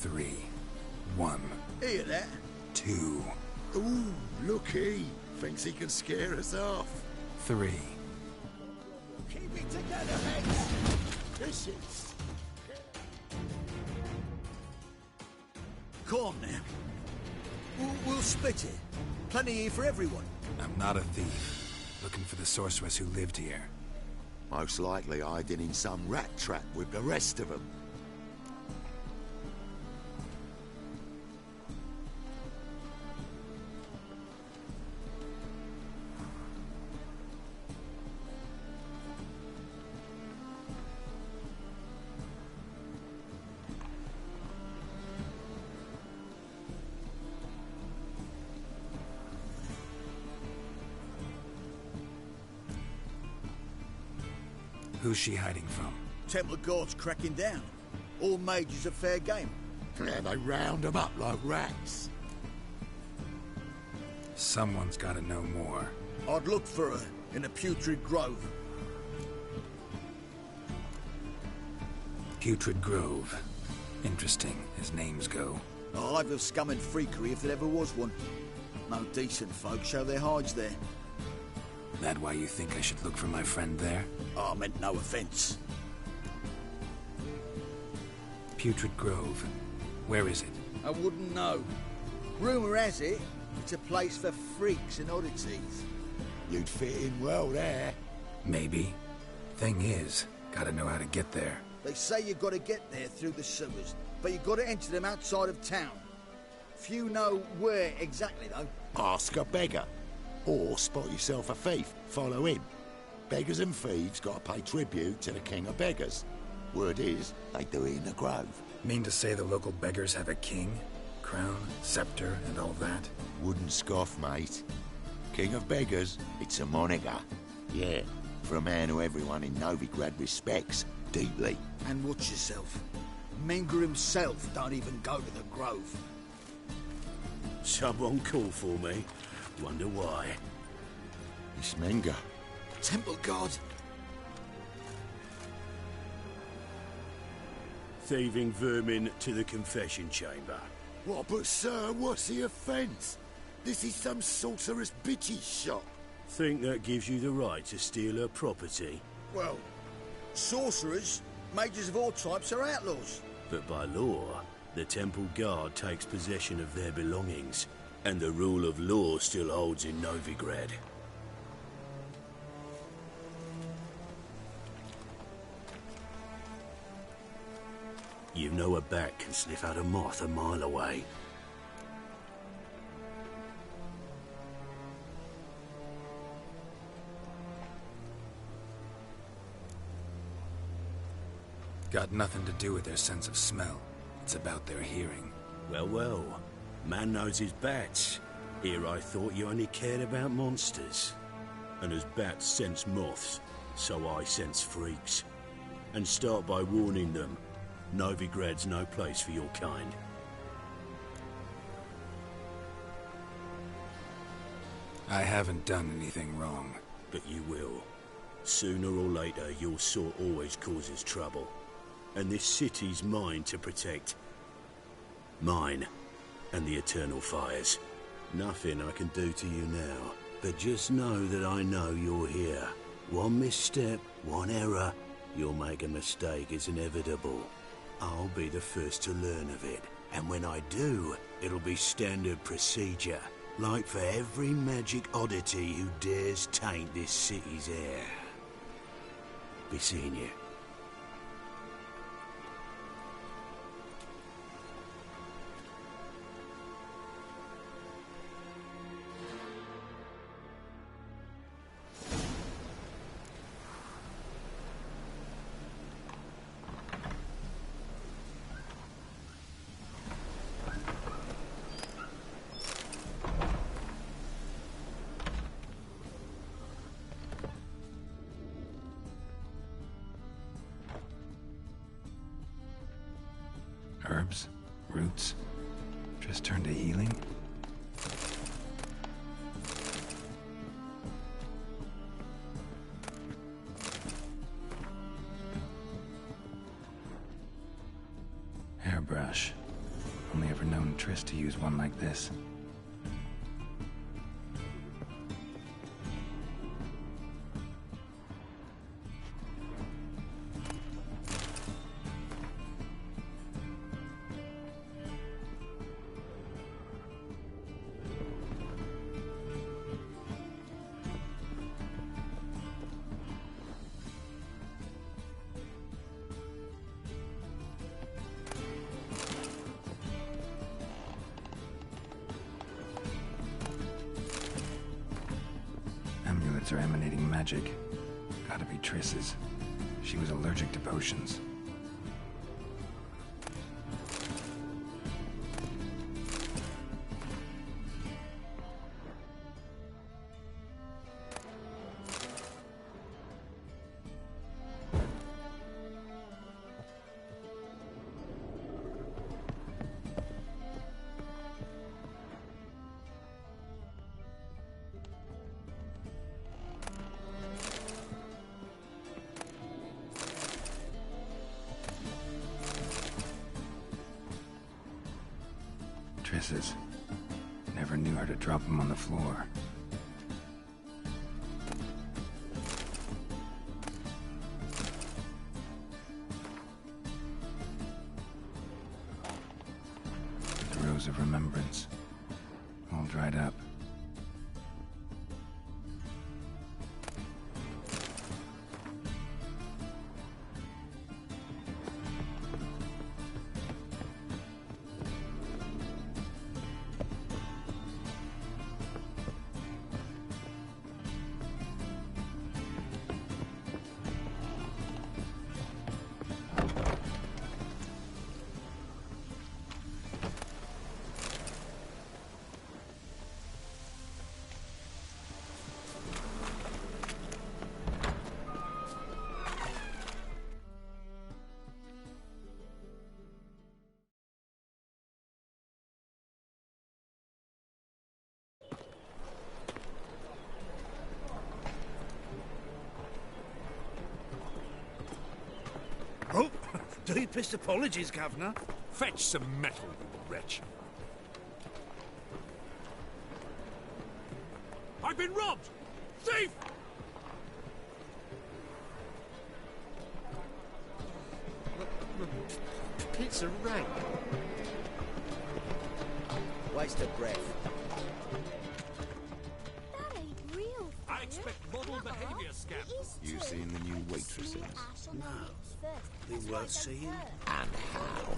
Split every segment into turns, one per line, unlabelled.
3. 1.
Hear that?
2.
Ooh, looky. Thinks he can scare us off.
3.
Keep it together, heads!
This is...
Come on now. We'll split it. Plenty here for everyone.
I'm not a thief. Looking for the sorceress who lived here.
Most likely hiding in some rat trap with the rest of them.
Who's she hiding from?
Temple Guard's cracking down. All mages are fair game.
Yeah, they round them up like rats.
Someone's gotta know more.
I'd look for her in the Putrid Grove.
Putrid Grove. Interesting, as names go.
A hive of scum and freakery if there ever was one. No decent folk show their hides there.
That why you think I should look for my friend there?
I meant no offence.
Putrid Grove. Where is it?
I wouldn't know. Rumour has it, it's a place for freaks and oddities.
You'd fit in well there.
Maybe. Thing is, gotta know how to get there.
They say you gotta get there through the sewers, but you gotta enter them outside of town. Few know where exactly, though.
Ask a beggar. Or spot yourself a thief. Follow him. Beggars and thieves gotta pay tribute to the king of beggars. Word is, they do it in the grove.
Mean to say the local beggars have a king? Crown, scepter, and all that?
Wouldn't scoff, mate. King of beggars, it's a moniker. Yeah, for a man who everyone in Novigrad respects deeply.
And watch yourself. Menger himself don't even go to the Grove.
Someone call for me. Wonder why.
It's Menger.
Temple Guard.
Thieving vermin to the confession chamber.
What, but sir, what's the offence? This is some sorceress bitch's shop.
Think that gives you the right to steal her property?
Well, sorcerers, mages of all types are outlaws.
But by law, the Temple Guard takes possession of their belongings, and the rule of law still holds in Novigrad. You know a bat can sniff out a moth a mile away.
Got nothing to do with their sense of smell. It's about their hearing.
Well, well. Man knows his bats. Here I thought you only cared about monsters. And as bats sense moths, so I sense freaks. And start by warning them, Novigrad's no place for your kind.
I haven't done anything wrong.
But you will. Sooner or later, your sort always causes trouble. And this city's mine to protect. Mine. And the Eternal Fires. Nothing I can do to you now, but just know that I know you're here. One misstep, one error, you'll make a mistake, it's inevitable. I'll be the first to learn of it, and when I do, it'll be standard procedure, like for every magic oddity who dares taint this city's air. Be seeing you.
Herbs, roots, just turn to healing. Hairbrush. Only ever known Triss to use one like this. Amulets are emanating magic. Gotta be Triss's. She was allergic to potions. Triss's. Never knew how to drop them on the floor. The Rose of Remembrance. All dried up.
Oh, deepest apologies, Governor. Fetch some metal, you wretch. I've been robbed! Thief!
It's a rank. Waste of breath.
That ain't real.
I expect model behavior, Scamp.
You seen the new waitresses?
No.
They worth seeing?
And how?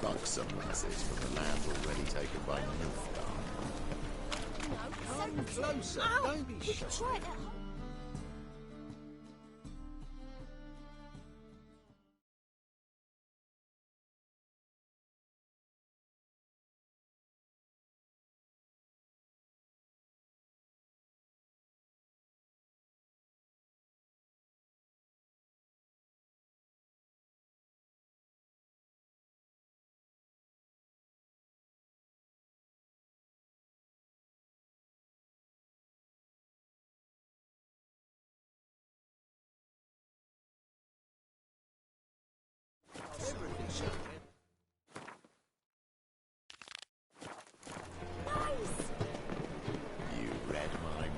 Buxom lasses from the land already taken by Nilfgaard.
Come closer. Don't be shy.
Try that.
You read my mind.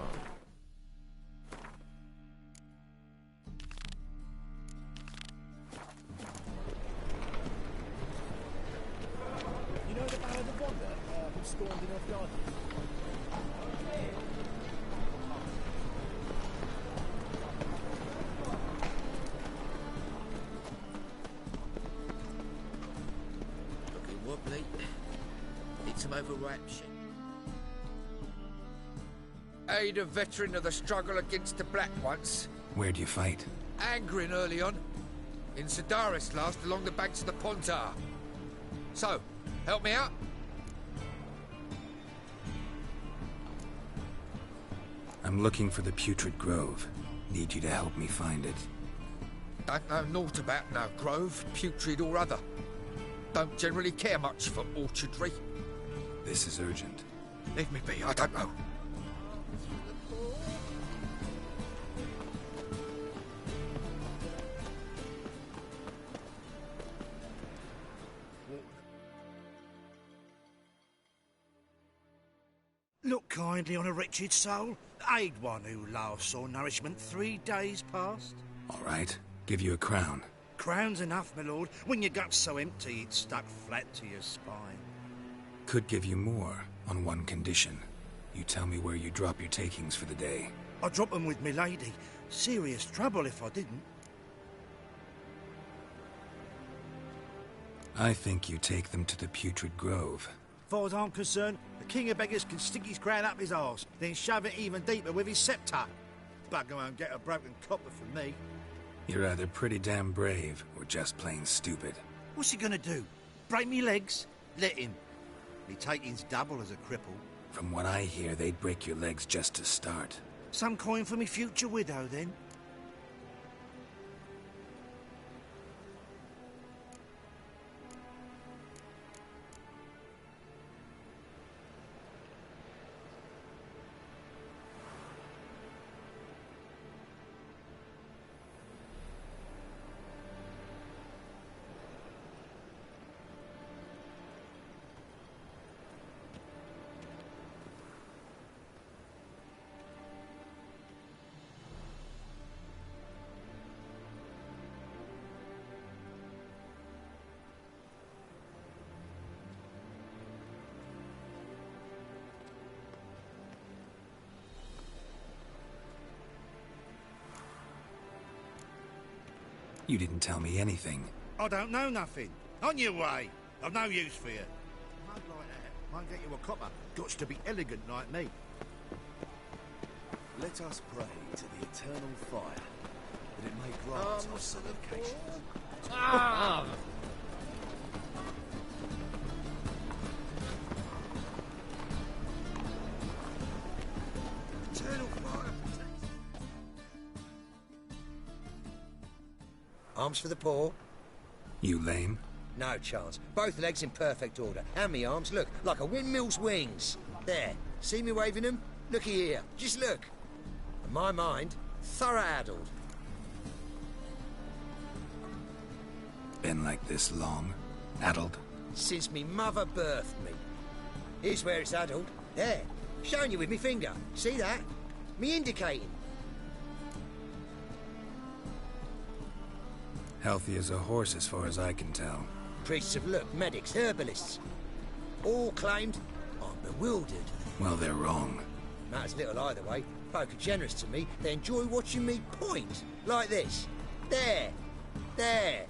You know the Ballad of Wanda, who stormed in Nilfgaard?
Looking wobbly. Need some overripe shit. Aid a veteran of the struggle against the Black once.
Where'd you fight?
Angrin early on. In Sedaris last, along the banks of the Pontar. So, help me out?
I'm looking for the Putrid Grove. Need you to help me find it.
Don't know naught about no grove, putrid or other. Don't generally care much for orchardry.
This is urgent.
Leave me be, I don't know.
Look kindly on a wretched soul. Aid one who last saw nourishment 3 days past.
All right, give you a crown.
Crown's enough, my lord. When your gut's so empty, it's stuck flat to your spine.
Could give you more, on one condition. You tell me where you drop your takings for the day.
I'd drop them with me lady. Serious trouble if I didn't.
I think you take them to the Putrid Grove.
As far as I'm concerned, the king of beggars can stick his crown up his arse, then shove it even deeper with his sceptre. Bugger won't get a broken copper from me.
You're either pretty damn brave, or just plain stupid.
What's he gonna do? Break me legs? Let him. Me taking's double as a cripple.
From what I hear, they'd break your legs just to start.
Some coin for me future widow, then?
You didn't tell me anything.
I don't know nothing. On your way. I've no use for you. A mug like that won't get you a copper. Gots to be elegant like me.
Let us pray to the eternal fire, that it may grant our supplications.
Eternal fire protects.
Arms for the poor?
You lame?
No chance. Both legs in perfect order. And me arms, look, like a windmill's wings. There. See me waving them? Looky here. Just look. And my mind, thorough addled.
Been like this long? Addled?
Since me mother birthed me. Here's where it's addled. There. Showing you with me finger. See that? Me indicating.
Healthy as a horse as far as I can tell.
Priests of look, medics, herbalists. All claimed I'm bewildered.
Well, they're wrong.
Matters little either way. Folk are generous to me. They enjoy watching me point. Like this. There. There.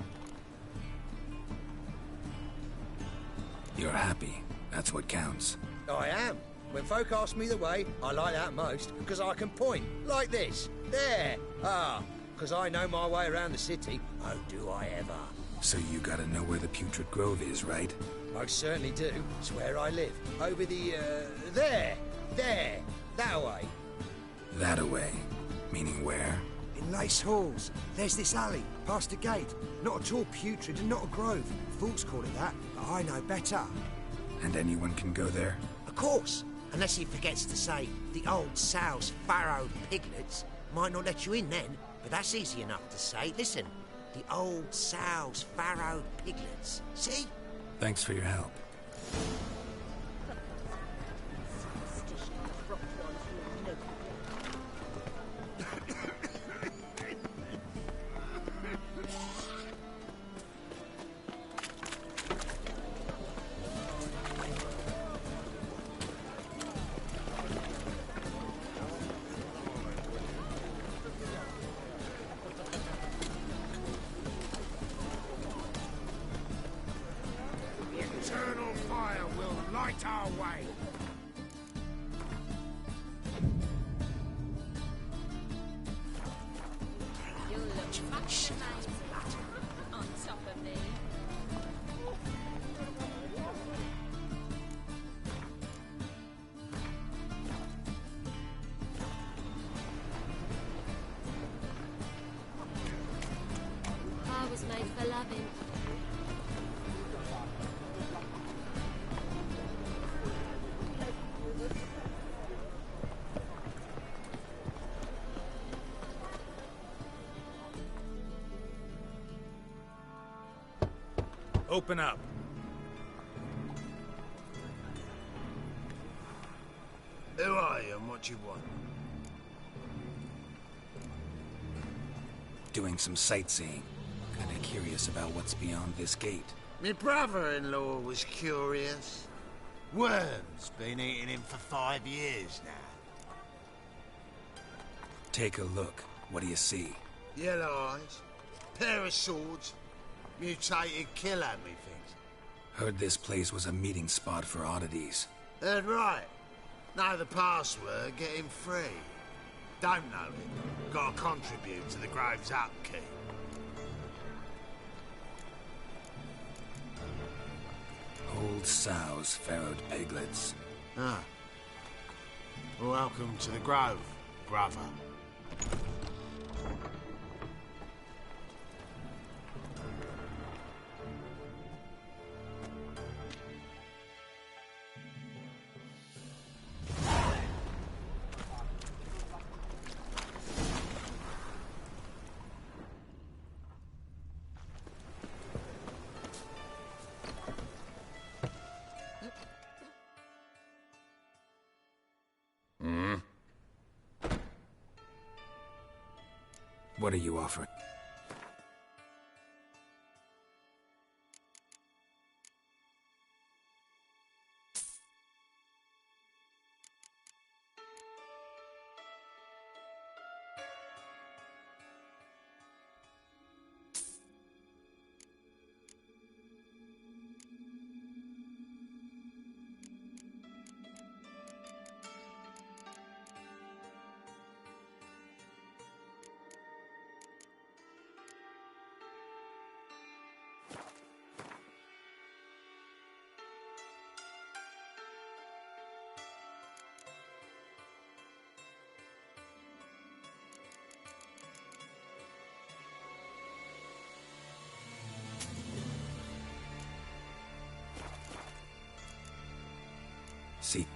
You're happy. That's what counts.
I am. When folk ask me the way, I like that most, because I can point. Like this. There. Ah. Because I know my way around the city. Oh, do I ever.
So you gotta know where the Putrid Grove is, right?
Most certainly do. It's where I live. Over the, there. There. That way.
That-a-way. Meaning where?
In Lace Halls. There's this alley, past the gate. Not at all putrid and not a grove. Fools call it that, but I know better.
And anyone can go there?
Of course. Unless he forgets to say, the old sow's farrowed piglets. Might not let you in then, but that's easy enough to say. Listen, the old sow's farrowed piglets. See?
Thanks for your help.
Eternal fire will light our way.
You look much on top of me. I was made for loving.
Open up.
Who are you and what you want?
Doing some sightseeing. Kinda curious about what's beyond this gate.
My brother-in-law was curious. Worms been eating him for 5 years now.
Take a look. What do you see?
Yellow eyes, pair of swords, mutated killer me things.
Heard this place was a meeting spot for oddities.
Heard right. Know the password, get him free. Don't know it. Gotta contribute to the Grove's upkeep.
Old sows, farrowed piglets.
Ah. Welcome to the Grove, brother.
What are you offering? See.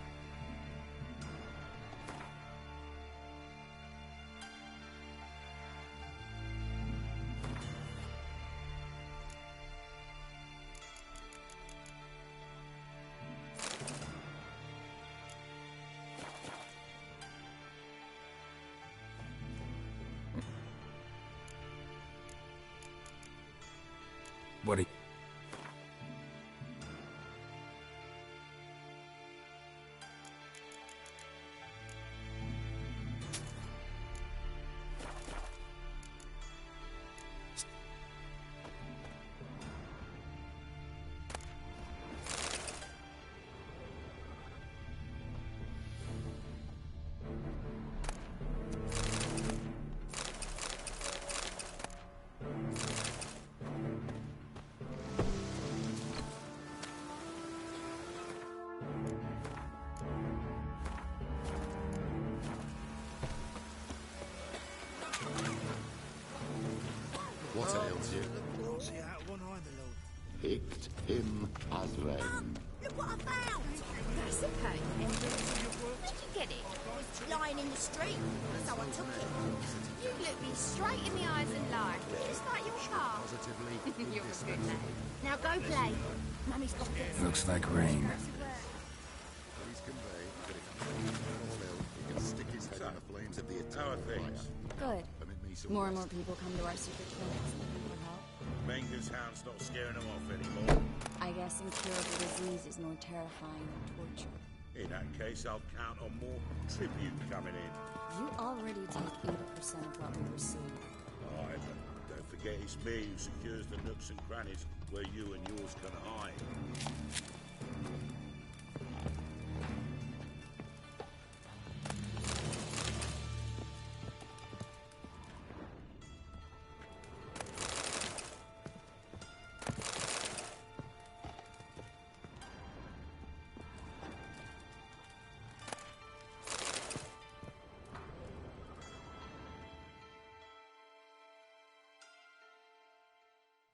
What are you...
What ails you? Picked him as then.
Look what I found! That's a pain. Where'd you get it? It was lying in the street, so I took it. You look me straight in the eyes and lied, just like your car. You're a good lad. Now go play. Mummy's got this.
Looks like rain.
Please convey that if all ill, he can stick his head in the flames of the eternal fire.
Good.
Permit me some
More and
rest.
more people come to our secret clinics looking for help.
Menger's hound's not scaring them off anymore.
I guess incurable disease is more terrifying than torture.
In that case, I'll count on more tribute coming in.
You already take 80% of what we receive.
Aye, but don't forget it's me who secures the nooks and crannies where you and yours can hide.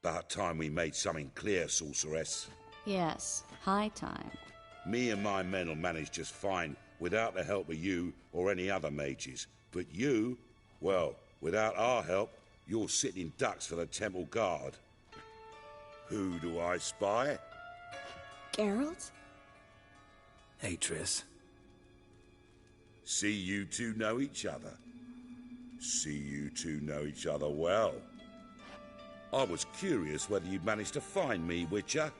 About time we made something clear, sorceress.
Yes, high time.
Me and my men will manage just fine without the help of you or any other mages. But you, well, without our help, you're sitting ducks for the temple guard. Who do I spy?
Geralt?
Hey, Triss.
See you two know each other. See you two know each other well. I was curious whether you'd managed to find me, Witcher.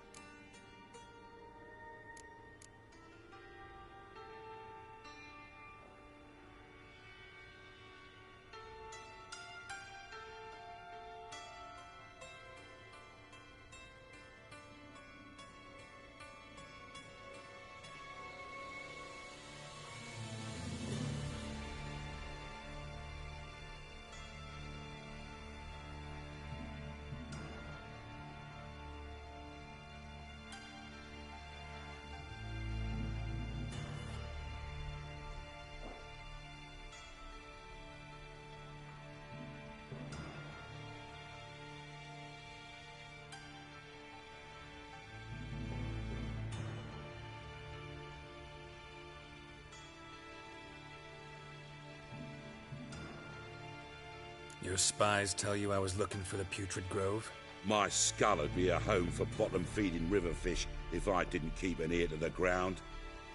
Your spies tell you I was looking for the Putrid Grove?
My skull would be a home for bottom-feeding river fish if I didn't keep an ear to the ground.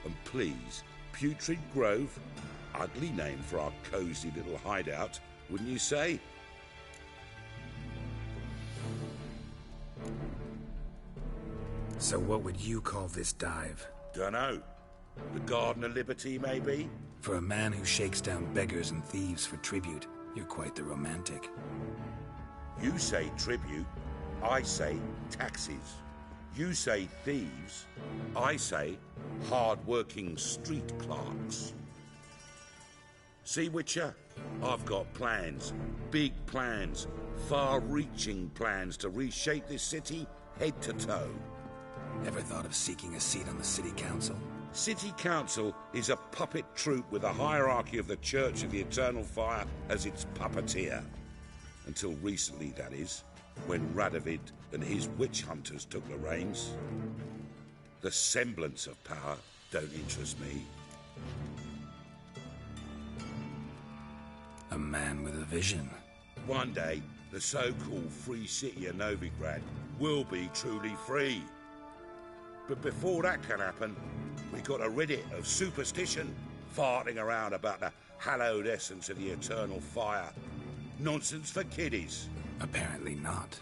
And please, Putrid Grove? Ugly name for our cosy little hideout, wouldn't you say?
So what would you call this dive?
Dunno. The Garden of Liberty, maybe?
For a man who shakes down beggars and thieves for tribute, you're quite the romantic.
You say tribute, I say taxes. You say thieves, I say hard-working street clerks. See, Witcher? I've got plans. Big plans. Far-reaching plans to reshape this city head to toe.
Ever thought of seeking a seat on the city council?
City Council is a puppet troupe with a hierarchy of the Church of the Eternal Fire as its puppeteer. Until recently, that is, when Radovid and his witch hunters took the reins. The semblance of power don't interest me.
A man with a vision.
One day, the so-called free city of Novigrad will be truly free. But before that can happen, we got to rid it of superstition, farting around about the hallowed essence of the eternal fire. Nonsense for kiddies.
Apparently not.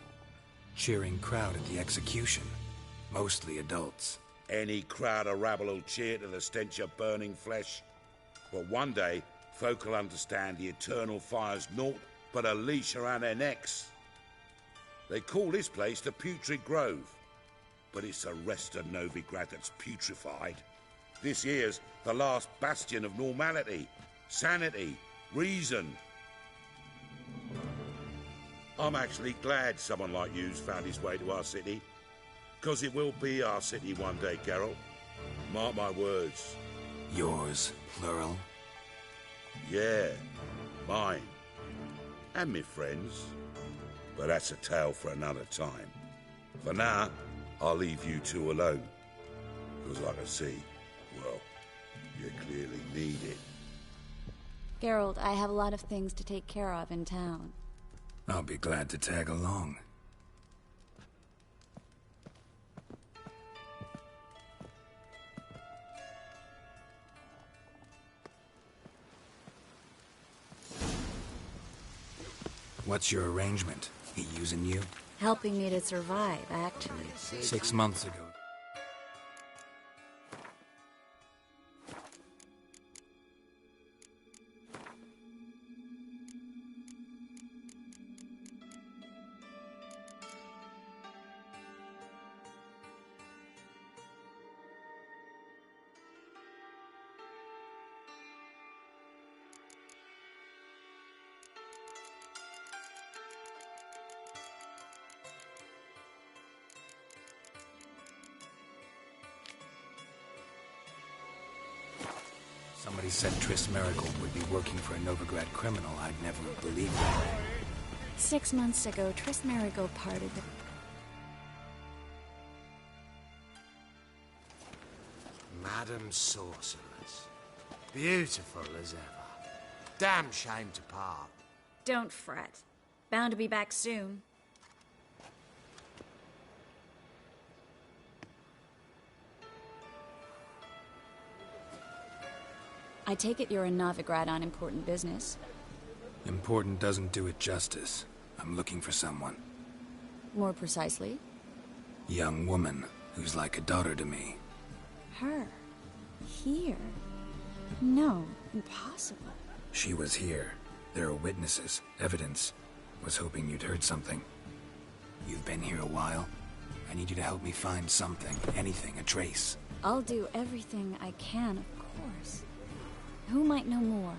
Cheering crowd at the execution. Mostly adults.
Any crowd of rabble will cheer to the stench of burning flesh. But one day, folk will understand the eternal fire's naught but a leash around their necks. They call this place the Putrid Grove. But it's the rest of Novigrad that's putrefied. This here's the last bastion of normality, sanity, reason. I'm actually glad someone like you's found his way to our city. 'Cause it will be our city one day, Geralt. Mark my words.
Yours, plural?
Yeah, mine. And me friends. But that's a tale for another time. For now, I'll leave you two alone. 'Cause like I see, well, you clearly need it.
Geralt, I have a lot of things to take care of in town.
I'll be glad to tag along. What's your arrangement? He using you?
Helping me to survive, actually.
6 months ago. Somebody said Triss Merigold would be working for a Novigrad criminal. I'd never believed that.
6 months ago, Triss Merigold parted with...
Madam Sorceress. Beautiful as ever. Damn shame to part.
Don't fret. Bound to be back soon. I take it you're a Novigrad on important business.
Important doesn't do it justice. I'm looking for someone.
More precisely?
Young woman who's like a daughter to me.
Her? Here? No, impossible.
She was here. There are witnesses, evidence. Was hoping you'd heard something. You've been here a while. I need you to help me find something, anything, a trace.
I'll do everything I can, of course. Who might know more?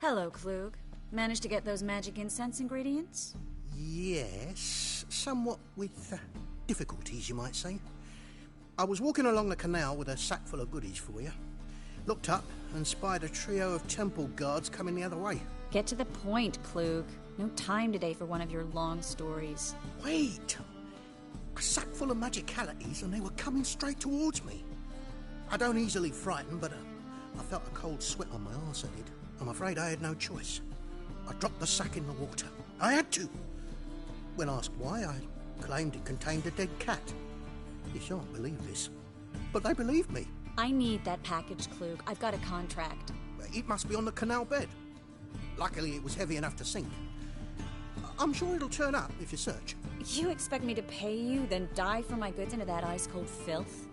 Hello, Klug. Managed to get those magic incense ingredients?
Yes, somewhat with difficulties, you might say. I was walking along the canal with a sack full of goodies for you. Looked up and spied a trio of temple guards coming the other way.
Get to the point, Klug. No time today for one of your long stories.
Wait! A sack full of magicalities and they were coming straight towards me. I don't easily frighten, but I felt a cold sweat on my arse, I did. I'm afraid I had no choice. I dropped the sack in the water. I had to. When asked why, I claimed it contained a dead cat. You shan't believe this, but they believed me.
I need that package, Klug. I've got a contract.
It must be on the canal bed. Luckily, it was heavy enough to sink. I'm sure it'll turn up if you search.
You expect me to pay you, then dive for my goods into that ice-cold filth?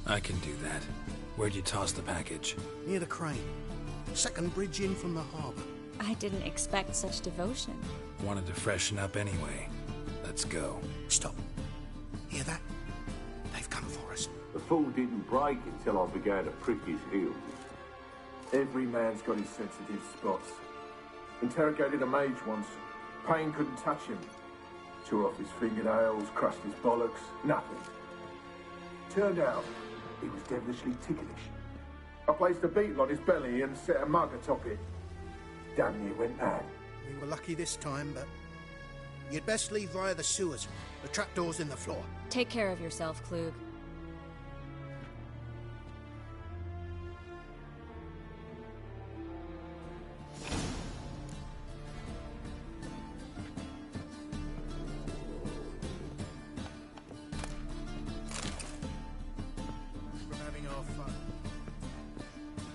I can do that. Where'd you toss the package?
Near the crane. Second bridge in from the harbour.
I didn't expect such devotion.
Wanted to freshen up anyway. Let's go.
Stop. Hear that? They've come for us.
The fool didn't break until I began to prick his heels. Every man's got his sensitive spots. Interrogated a mage once. Pain couldn't touch him. Tore off his fingernails, crushed his bollocks, nothing. Turned out, he was devilishly ticklish. I placed a beetle on his belly and set a mug atop it. Damn near went mad.
We were lucky this time, but you'd best leave via the sewers. The trapdoor's in the floor.
Take care of yourself, Klug.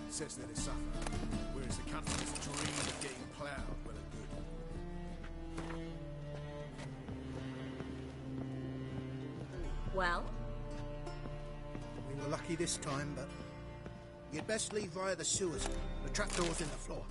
Says they're to suffer, whereas the country's dream of getting ploughed well and good.
Well?
We were lucky this time, but you'd best leave via the sewers. The trapdoor's in the floor.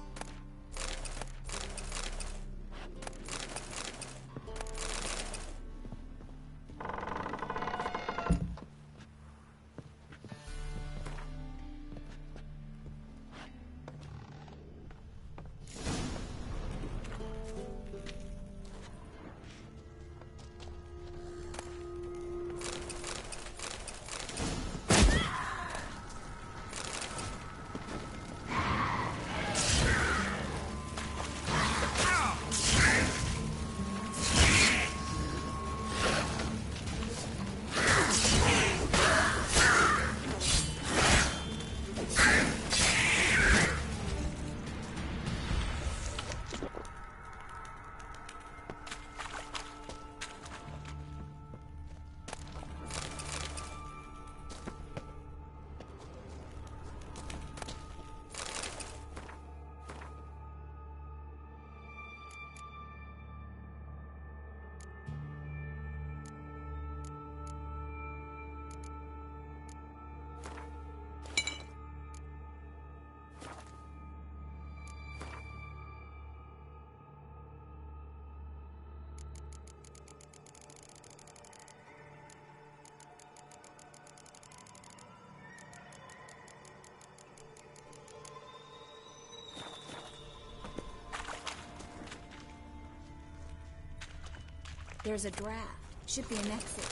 There's a draft. Should be an exit.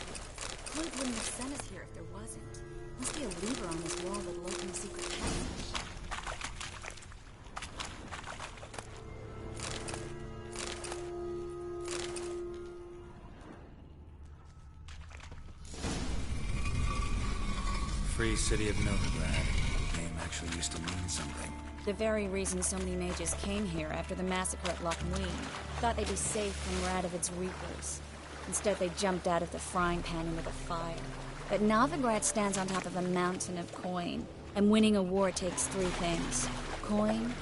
Clute wouldn't have sent us here if there wasn't. Must be a lever on this wall that'll open the secret passage.
Free City of Novigrad. The name actually used to mean something.
The very reason so many mages came here after the massacre at Loch Muin. Thought they'd be safe from Radovid's reapers. Instead, they jumped out of the frying pan into the fire. But Novigrad stands on top of a mountain of coin. And winning a war takes three things. Coin,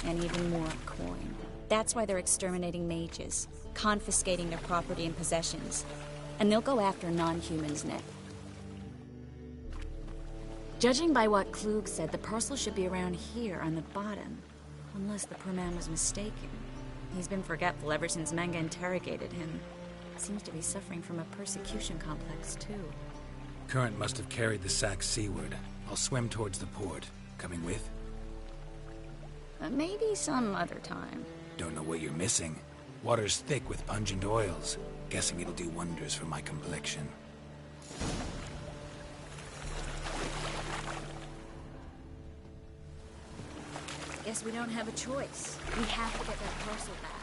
and even more coin. That's why they're exterminating mages, confiscating their property and possessions. And they'll go after non-humans next. Judging by what Klug said, the parcel should be around here on the bottom. Unless the poor man was mistaken. He's been forgetful ever since Manga interrogated him. Seems to be suffering from a persecution complex, too.
Current must have carried the sack seaward. I'll swim towards the port. Coming with?
Maybe some other time.
Don't know what you're missing. Water's thick with pungent oils. Guessing it'll do wonders for my complexion.
Guess we don't have a choice. We have to get that parcel back.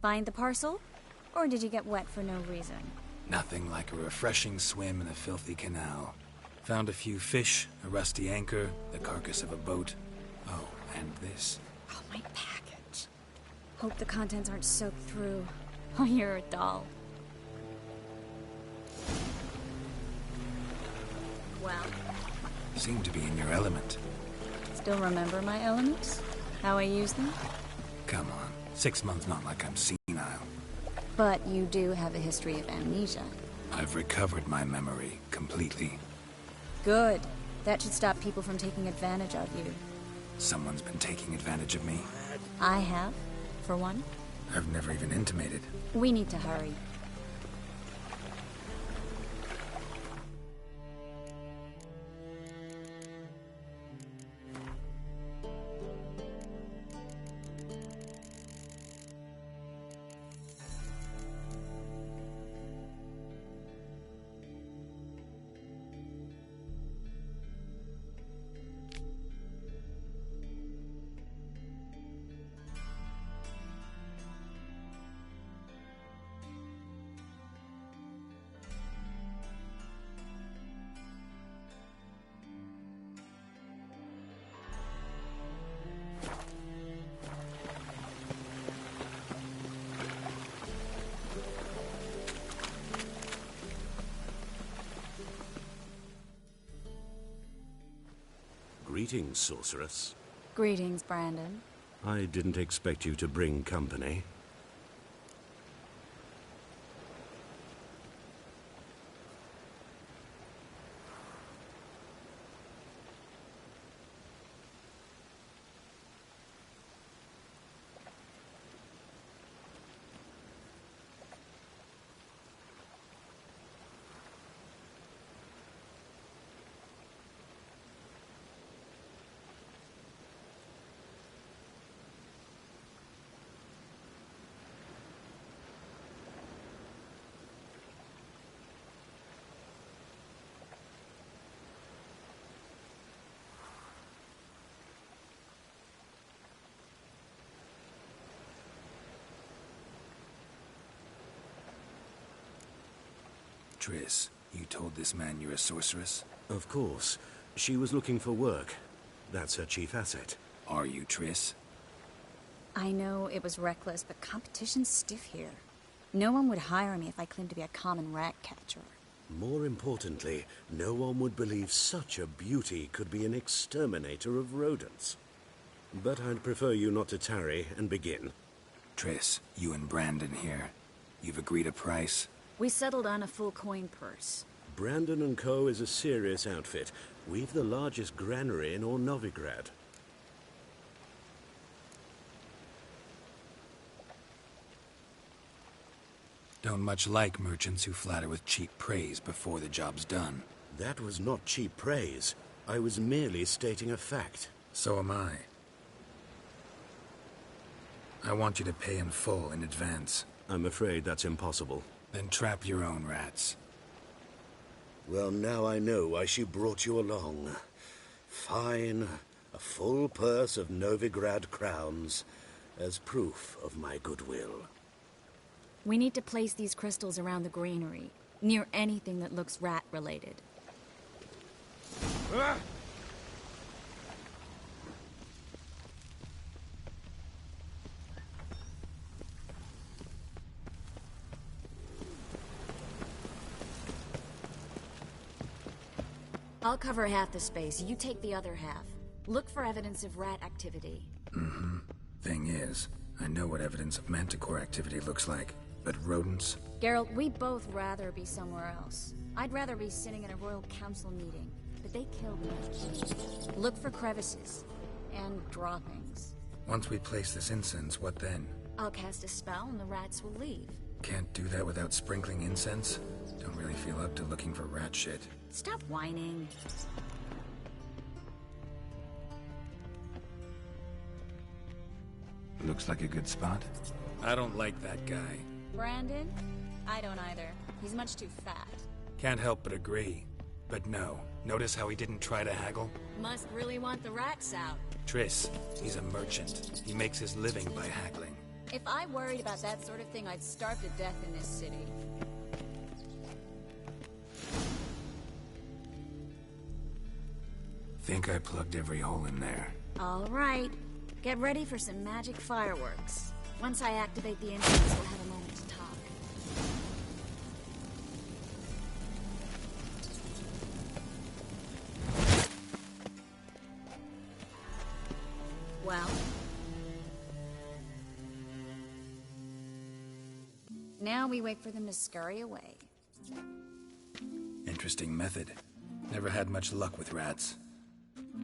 Find the parcel? Or did you get wet for no reason?
Nothing like a refreshing swim in a filthy canal. Found a few fish, a rusty anchor, the carcass of a boat. Oh, and this.
Oh, my package. Hope the contents aren't soaked through. Oh, you're a doll. Well?
Seem to be in your element.
Still remember my elements? How I use them?
Come on. 6 months not like I'm senile.
But you do have a history of amnesia.
I've recovered my memory completely.
Good. That should stop people from taking advantage of you.
Someone's been taking advantage of me.
I have, for one.
I've never even intimated.
We need to hurry.
Greetings, sorceress.
Greetings, Brandon.
I didn't expect you to bring company.
Triss, you told this man you're a sorceress?
Of course. She was looking for work. That's her chief asset.
Are you Triss?
I know it was reckless, but competition's stiff here. No one would hire me if I claimed to be a common rat catcher.
More importantly, no one would believe such a beauty could be an exterminator of rodents. But I'd prefer you not to tarry and begin.
Triss, you and Brandon here. You've agreed a price?
We settled on a full coin purse.
Brandon & Co. is a serious outfit. We've the largest granary in all Novigrad.
Don't much like merchants who flatter with cheap praise before the job's done.
That was not cheap praise. I was merely stating a fact.
So am I. I want you to pay in full in advance.
I'm afraid that's impossible.
Then trap your own rats.
Well, now I know why she brought you along. Fine. A full purse of Novigrad crowns as proof of my goodwill.
We need to place these crystals around the granary, near anything that looks rat-related.
Ah!
I'll cover half the space, you take the other half. Look for evidence of rat activity.
Mm-hmm. Thing is, I know what evidence of manticore activity looks like, but rodents?
Geralt, we'd both rather be somewhere else. I'd rather be sitting in a royal council meeting, but they killed me. Look for crevices and droppings.
Once we place this incense, what then?
I'll cast a spell and the rats will leave.
Can't do that without sprinkling incense? Don't really feel up to looking for rat shit.
Stop whining.
Looks like a good spot. I don't like that guy.
Brandon? I don't either. He's much too fat.
Can't help but agree. But no, notice how he didn't try to haggle?
Must really want the rats out.
Triss, he's a merchant. He makes his living by haggling.
If I worried about that sort of thing, I'd starve to death in this city.
Think I plugged every hole in there.
All right. Get ready for some magic fireworks. Once I activate the incense, we'll have a moment to talk. Well? Now we wait for them to scurry away.
Interesting method. Never had much luck with rats.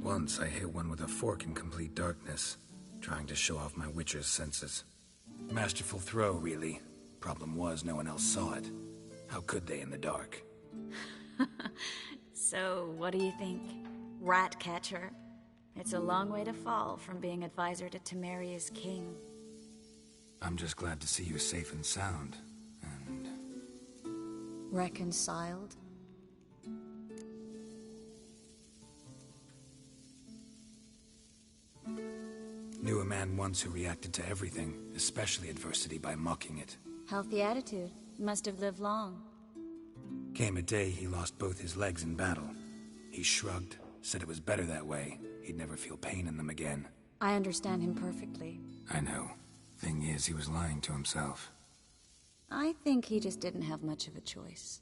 Once I hit one with a fork in complete darkness, trying to show off my witcher's senses. Masterful throw, really. Problem was, no one else saw it. How could they in the dark?
So, what do you think? Rat catcher? It's a long way to fall from being advisor to Temeria's king.
I'm just glad to see you safe and sound, and...
Reconciled?
Knew a man once who reacted to everything, especially adversity, by mocking it.
Healthy attitude. Must have lived long.
Came a day he lost both his legs in battle. He shrugged, said it was better that way. He'd never feel pain in them again.
I understand him perfectly.
I know. Thing is, he was lying to himself.
I think he just didn't have much of a choice.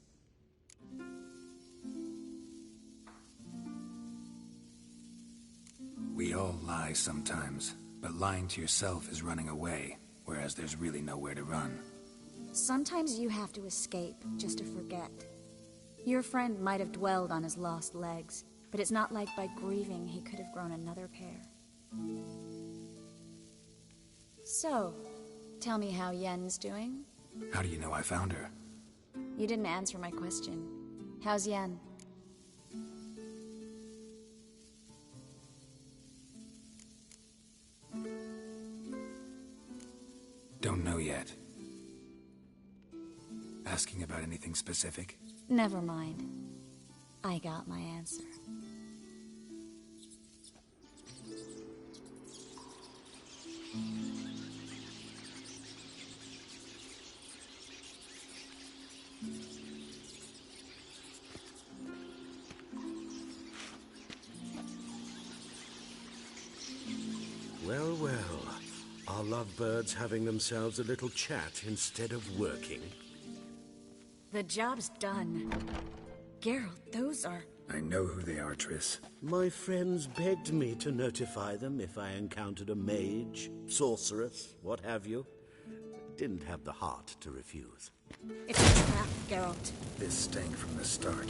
We all lie sometimes, but lying to yourself is running away, whereas there's really nowhere to run.
Sometimes you have to escape, just to forget. Your friend might have dwelled on his lost legs, but it's not like by grieving he could have grown another pair. So, tell me how Yen's doing?
How do you know I found her?
You didn't answer my question. How's Yen?
Don't know yet. Asking about anything specific?
Never mind. I got my answer.
Are lovebirds having themselves a little chat instead of working?
The job's done. Geralt, those are...
I know who they are, Triss.
My friends begged me to notify them if I encountered a mage, sorceress, what have you. Didn't have the heart to refuse.
It's a trap, Geralt.
This stank from the start.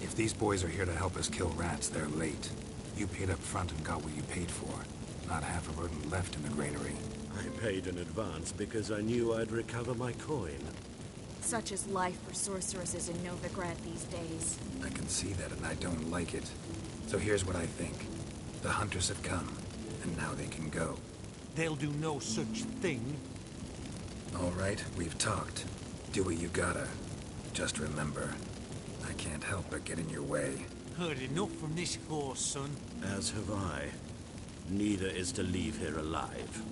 If these boys are here to help us kill rats, they're late. You paid up front and got what you paid for. Not half a rodent left in the granary.
I paid in advance because I knew I'd recover my coin.
Such is life for sorceresses in Novigrad these days.
I can see that, and I don't like it. So here's what I think. The hunters have come, and now they can go.
They'll do no such thing.
All right, we've talked. Do what you gotta. Just remember, I can't help but get in your way.
Heard enough from this horse, son.
As have I. Neither is to leave here alive.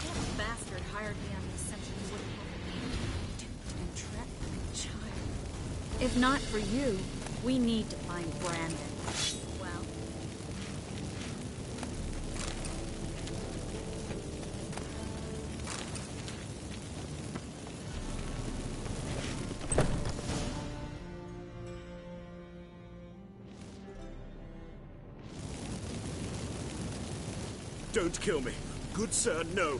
That bastard hired me on the assumption he wouldn't have me and trap my child. If not for you, we need to find Brandon. Well...
Don't kill me. Good sir, no.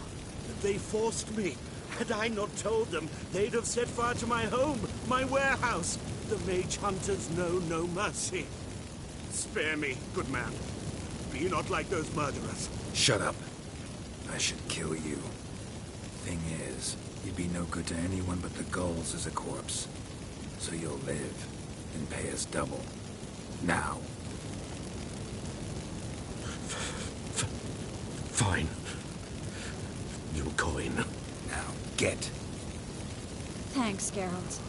They forced me. Had I not told them, they'd have set fire to my home, my warehouse. The mage hunters know no mercy. Spare me, good man. Be not like those murderers.
Shut up. I should kill you. Thing is, you'd be no good to anyone but the gulls as a corpse. So you'll live and pay us double. Now.
Fine. Your coin.
Now, get.
Thanks, Geralt.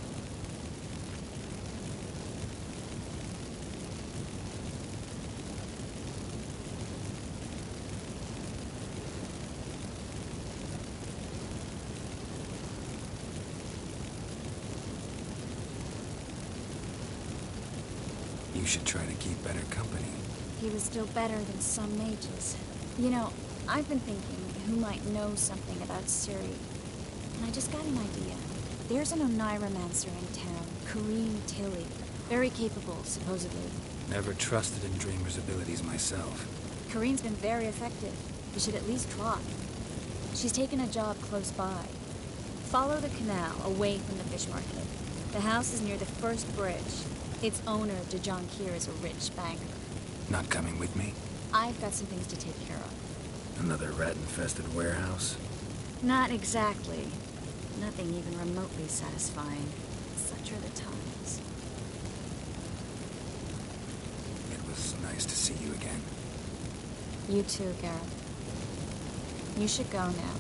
You should try to keep better company.
He was still better than some mages. You know, I've been thinking who might know something about Ciri. And I just got an idea. There's an Oneiromancer in town, Corrine Tilly. Very capable, supposedly.
Never trusted in Dreamer's abilities myself.
Corrine's been very effective. You should at least try. She's taken a job close by. Follow the canal away from the fish market. The house is near the first bridge. Its owner, De Jonquier, is a rich banker.
Not coming with me?
I've got some things to take care of.
Another rat-infested warehouse?
Not exactly. Nothing even remotely satisfying. Such are the times.
It was nice to see you again.
You too, Geralt. You should go now,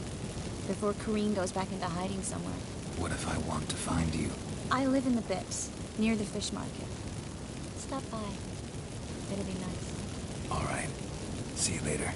before Corrine goes back into hiding somewhere.
What if I want to find you?
I live in the Bips, near the fish market. Stop by. It'll be nice.
All right. See you later.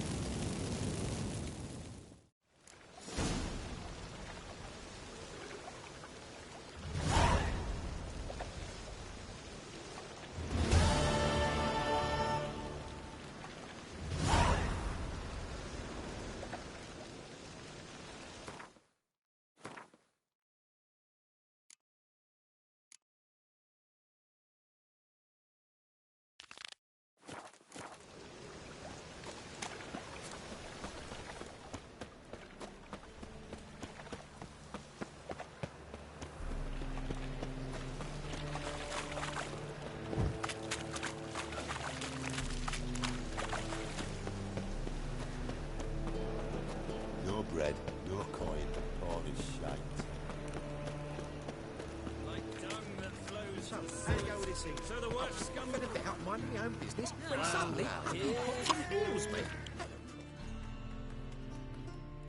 Bread, your coin, all is shite.
Like dung that flows. How you go with this thing? So the work's scum for the doubt, minding my own business. When suddenly, he calls me.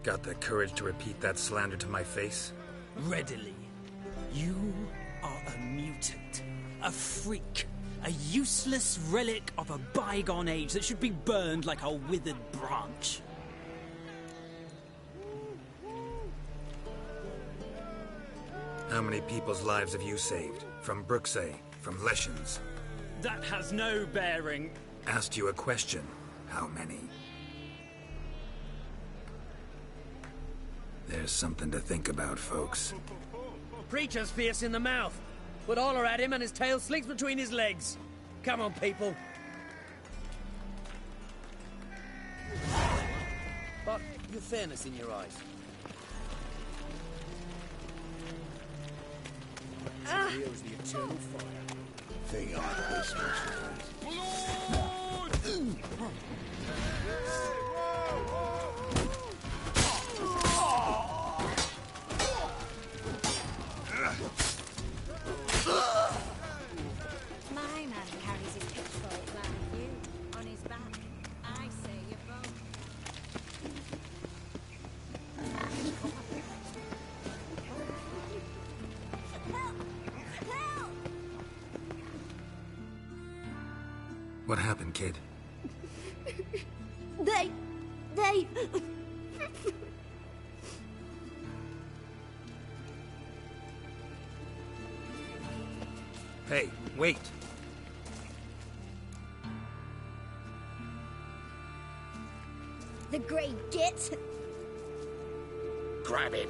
Got the courage to repeat that slander to my face?
Readily. You are a mutant. A freak. A useless relic of a bygone age that should be burned like a withered branch.
How many people's lives have you saved? From Bruxay, from Leshens?
That has no bearing.
Asked you a question. How many? There's something to think about, folks.
Preacher's fierce in the mouth. Put holler at him and his tail slinks between his legs. Come on, people. But your fairness in your eyes.
Here's the eternal fire. Thing on this
My man carries his pitchfork like you, on his back. I say you both.
What happened, kid?
They...
Hey, wait!
The Grey Git.
Grab him.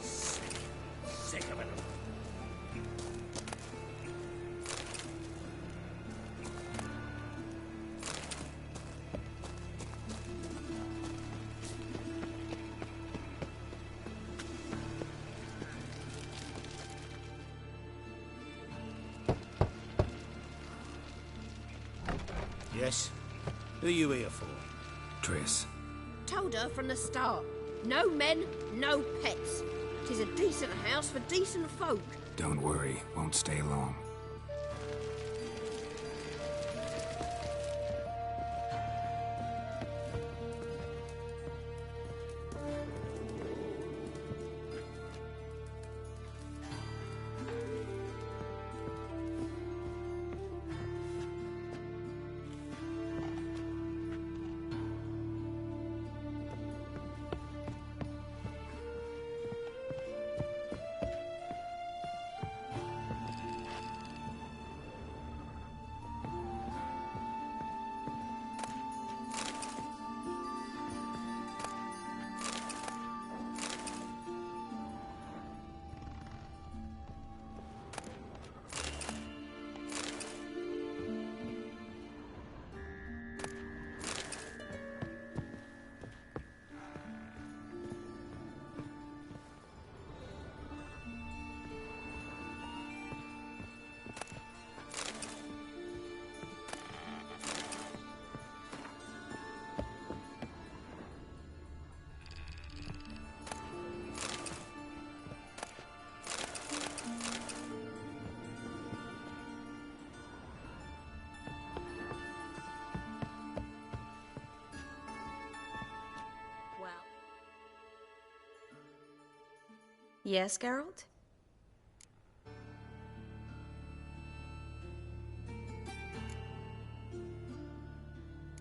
Sick of it.
Yes? Who are you here for?
Triss.
Told her from the start. No men, no pets. 'Tis a decent house for decent folk.
Don't worry, won't stay long.
Yes, Geralt?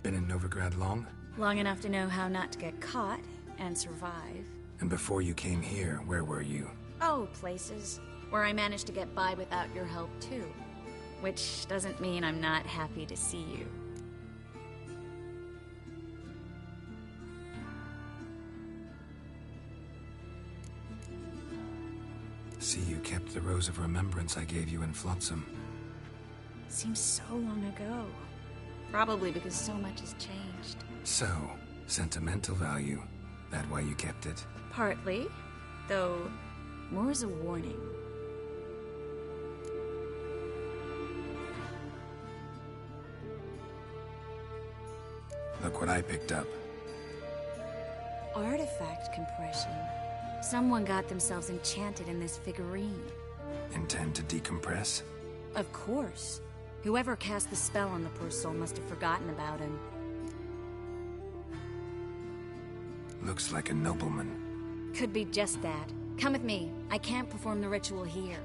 Been in Novigrad long?
Long enough to know how not to get caught and survive.
And before you came here, where were you?
Oh, places where I managed to get by without your help, too. Which doesn't mean I'm not happy to see you.
See, you kept the Rose of Remembrance I gave you in Flotsam.
Seems so long ago. Probably because so much has changed.
So, sentimental value. That why you kept it?
Partly, though more as a warning.
Look what I picked up.
Artifact compression. Someone got themselves enchanted in this figurine.
Intend to decompress?
Of course. Whoever cast the spell on the poor soul must have forgotten about him.
Looks like a nobleman.
Could be just that. Come with me. I can't perform the ritual here.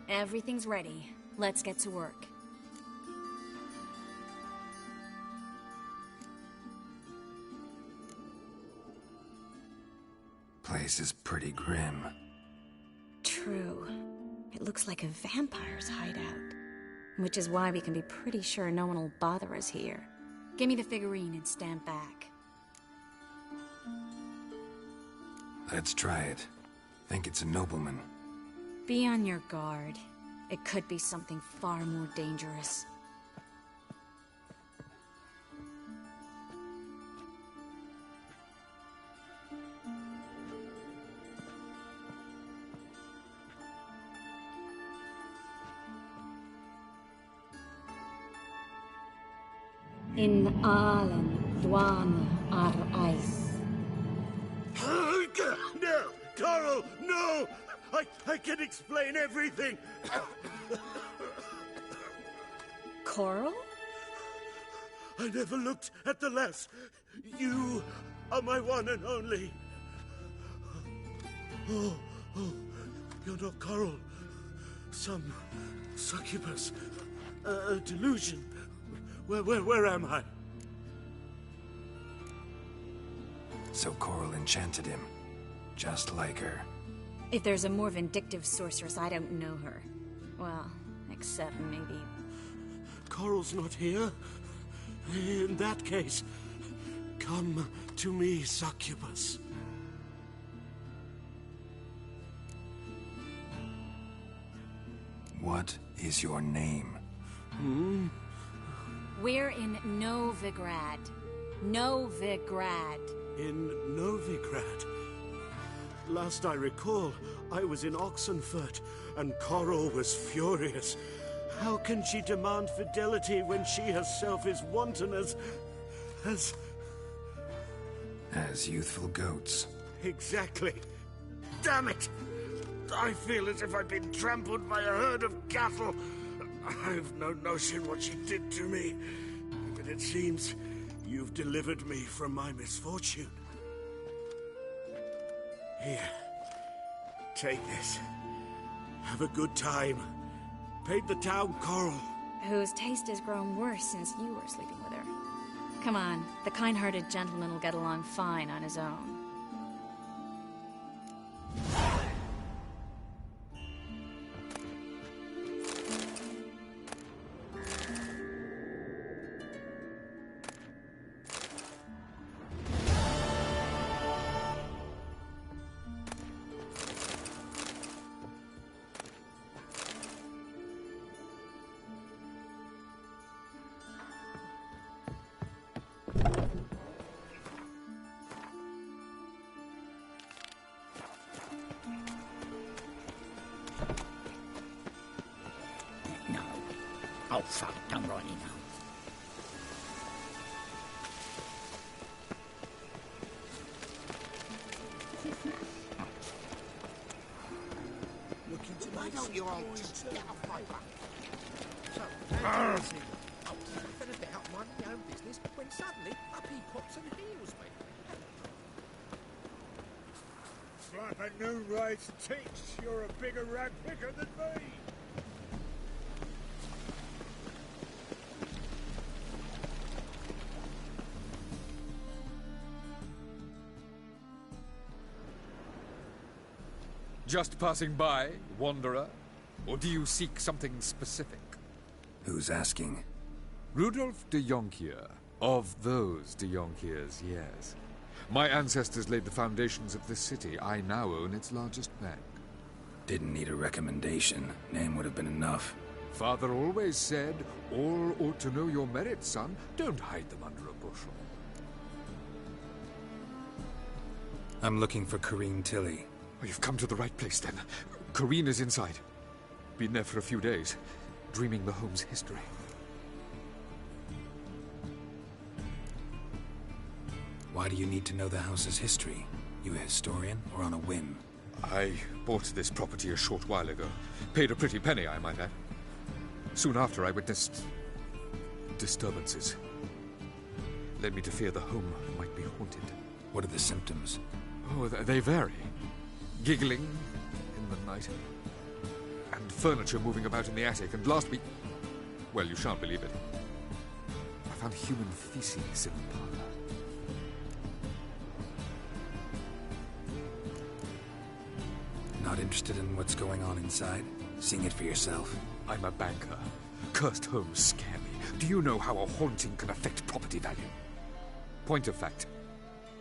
Everything's ready. Let's get to work.
Place is pretty grim.
True. It looks like a vampire's hideout. Which is why we can be pretty sure no one will bother us here. Give me the figurine and stand back.
Let's try it. Think it's a nobleman.
Be on your guard. It could be something far more dangerous. In Allen, Dwan, Ar Ice.
No! Coral, no! I can explain everything!
Coral?
I never looked at the lass. You are my one and only. Oh, you're not Coral. Some succubus. A delusion. Where am I?
So Coral enchanted him. Just like her.
If there's a more vindictive sorceress, I don't know her. Well, except maybe...
Coral's not here. In that case, come to me, succubus.
What is your name?
We're in Novigrad. Novigrad.
In Novigrad? Last I recall, I was in Oxenfurt, and Coral was furious. How can she demand fidelity when she herself is wanton as
youthful goats.
Exactly. Damn it! I feel as if I've been trampled by a herd of cattle. I've no notion what she did to me, but it seems you've delivered me from my misfortune. Here, take this. Have a good time. Paint the town Coral.
Whose taste has grown worse since you were sleeping with her. Come on, the kind-hearted gentleman will get along fine on his own.
Oh, fuck, don't write it now.
Why don't you all just get off my back?
So, how do you see? I was nothing about minding my own business when suddenly up he pops and heals me.
Slap at noon rides teach. You're a bigger rag picker than me.
Just passing by, wanderer? Or do you seek something specific?
Who's asking?
Rudolf de Jonkier. Of those de Jonkiers, yes. My ancestors laid the foundations of this city. I now own its largest bank.
Didn't need a recommendation. Name would have been enough.
Father always said, all ought to know your merits, son. Don't hide them under a bushel.
I'm looking for Corrine Tilly.
Oh, you've come to the right place, then. Corrine is inside. Been there for a few days, dreaming the home's history.
Why do you need to know the house's history? You a historian or on a whim?
I bought this property a short while ago. Paid a pretty penny, I might add. Soon after, I witnessed disturbances. Led me to fear the home might be haunted.
What are the symptoms?
Oh, they vary. Giggling in the night. And furniture moving about in the attic. And last week... Well, you shan't believe it. I found human feces in the parlor.
Not interested in what's going on inside? Seeing it for yourself?
I'm a banker. Cursed homes scare me. Do you know how a haunting can affect property value? Point of fact,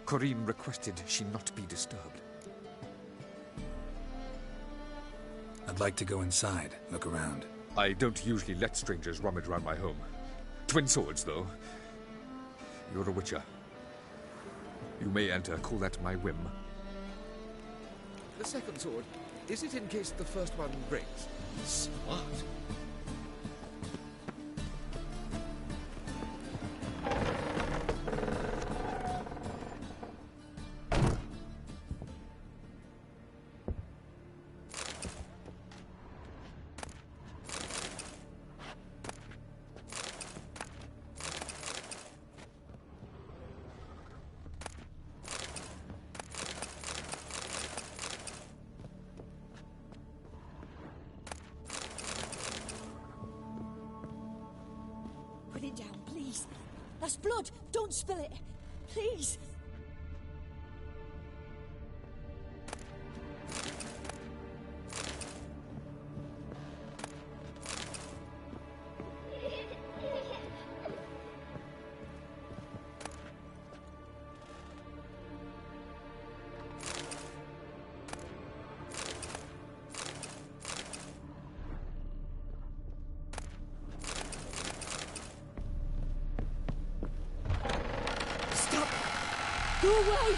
Corinne requested she not be disturbed.
I'd like to go inside, look around.
I don't usually let strangers rummage around my home. Twin swords, though. You're a witcher. You may enter, call that my whim.
The second sword, is it in case the first one breaks? Smart.
Put it down, please. That's blood. Don't spill it. Please. Go away!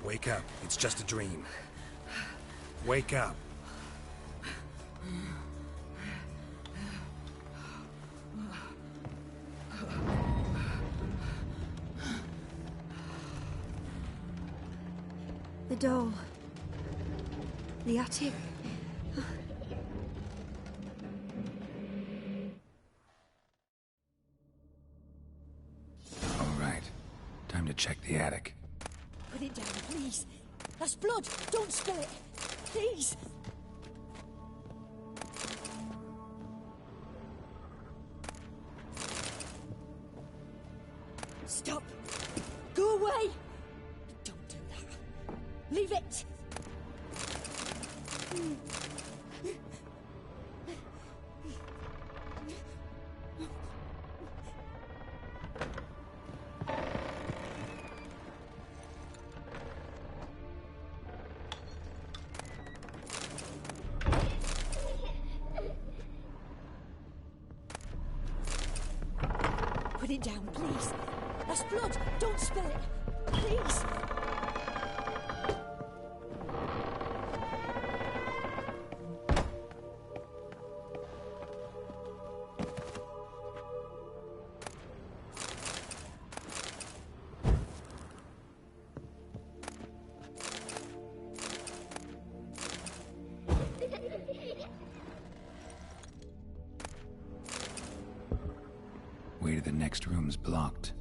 Wake up. It's just a dream. Wake up.
The doll. The attic.
All right. Time to check the attic.
Put it down, please. That's blood. Don't spill it. Please. Stop. Go away. Don't do that. Leave it. Put it down, please. That's blood. Don't spill it. Please.
Way to the next room's blocked.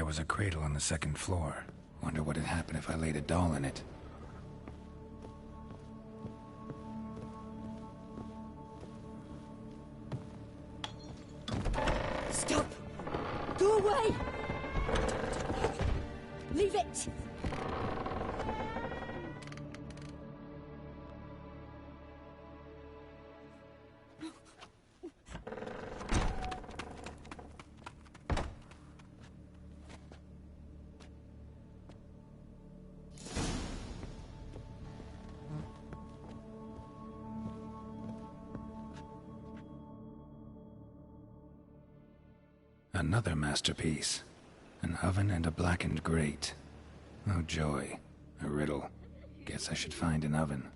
There was a cradle on the second floor. Wonder what had happened if I laid a doll in it.
Stop! Go away! Leave it!
Another masterpiece. An oven and a blackened grate. Oh joy. A riddle. Guess I should find an oven.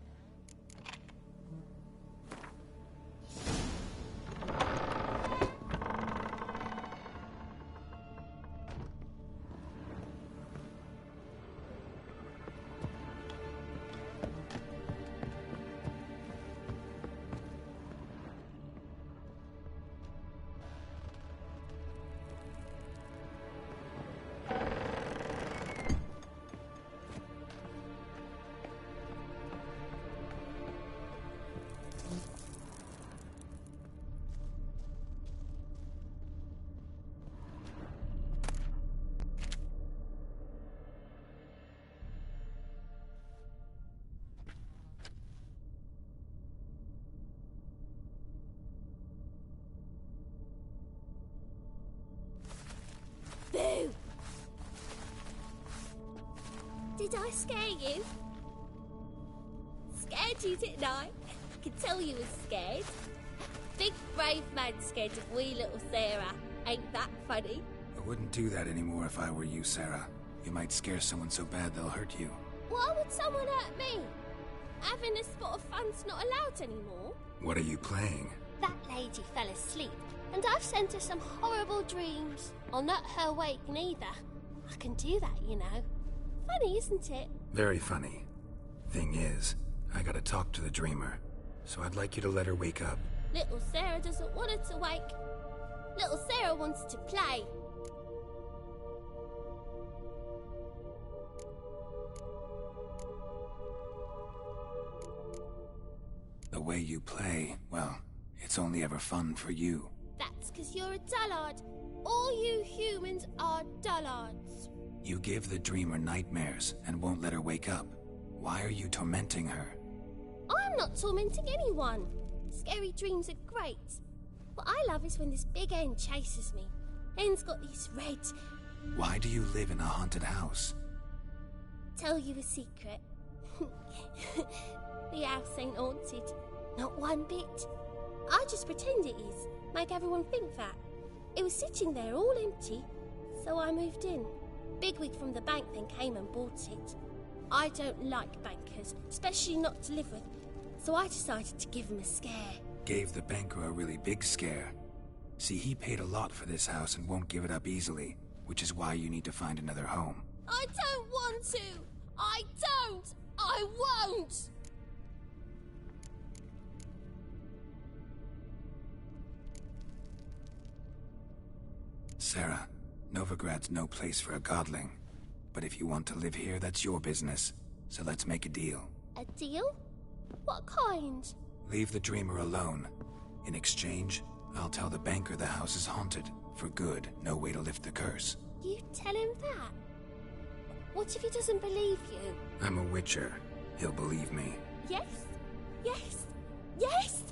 Boo! Did I scare you? Scared you, didn't I? I could tell you was scared. Big brave man scared of wee little Sarah. Ain't that funny?
I wouldn't do that anymore if I were you, Sarah. You might scare someone so bad they'll hurt you.
Why would someone hurt me? Having a spot of fun's not allowed anymore.
What are you playing?
That lady fell asleep, and I've sent her some horrible dreams. I'll not her wake neither. I can do that, you know. Funny, isn't it?
Very funny. Thing is, I gotta talk to the dreamer, so I'd like you to let her wake up.
Little Sarah doesn't want her to wake. Little Sarah wants to play.
The way you play, well, it's only ever fun for you.
That's 'cause you're a dullard. All you humans are dullards.
You give the dreamer nightmares and won't let her wake up. Why are you tormenting her?
I'm not tormenting anyone. Scary dreams are great. What I love is when this big hen chases me. Hen's got these red...
Why do you live in a haunted house?
Tell you a secret. The house ain't haunted. Not one bit. I just pretend it is. Make everyone think that. It was sitting there all empty, so I moved in. Bigwig from the bank then came and bought it. I don't like bankers, especially not to live with, so I decided to give him a scare.
Gave the banker a really big scare. See, he paid a lot for this house and won't give it up easily, which is why you need to find another home.
I don't want to! I don't! I won't!
Sarah, Novigrad's no place for a godling. But if you want to live here, that's your business. So let's make a deal.
A deal? What kind?
Leave the dreamer alone. In exchange, I'll tell the banker the house is haunted. For good, no way to lift the curse.
You tell him that? What if he doesn't believe you?
I'm a witcher. He'll believe me.
Yes? Yes? Yes!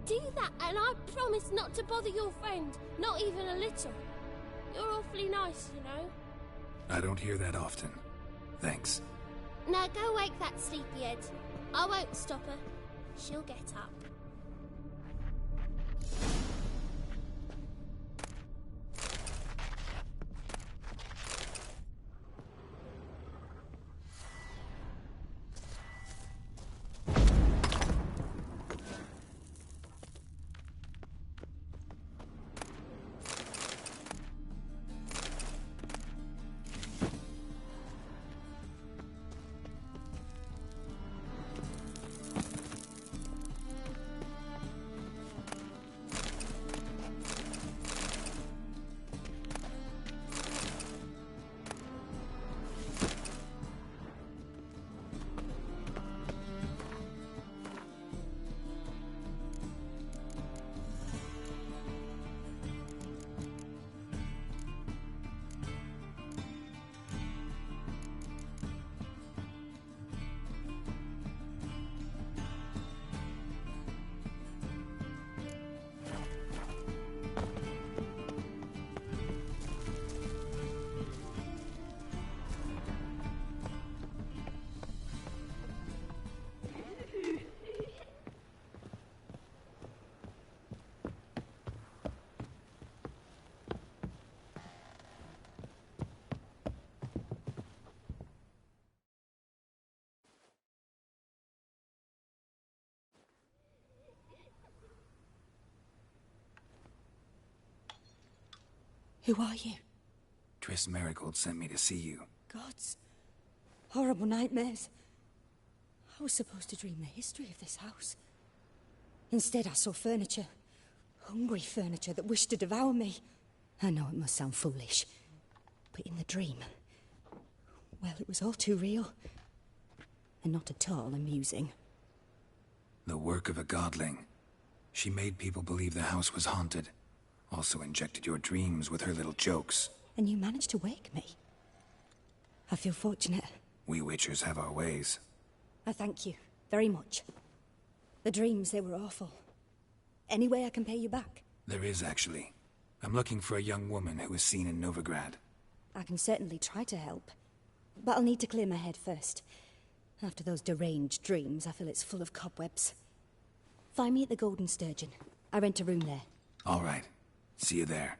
Do that, and I promise not to bother your friend. Not even a little. You're awfully nice, you know.
I don't hear that often. Thanks.
Now go wake that sleepyhead. I won't stop her. She'll get up.
Who are you?
Triss Merigold sent me to see you.
Gods. Horrible nightmares. I was supposed to dream the history of this house. Instead, I saw furniture. Hungry furniture that wished to devour me. I know it must sound foolish, but in the dream, well, it was all too real. And not at all amusing.
The work of a godling. She made people believe the house was haunted. Also injected your dreams with her little jokes.
And you managed to wake me. I feel fortunate.
We Witchers have our ways.
I thank you very much. The dreams, they were awful. Any way I can pay you back?
There is, actually. I'm looking for a young woman who was seen in Novigrad.
I can certainly try to help. But I'll need to clear my head first. After those deranged dreams, I feel it's full of cobwebs. Find me at the Golden Sturgeon. I rent a room there.
All right. See you there.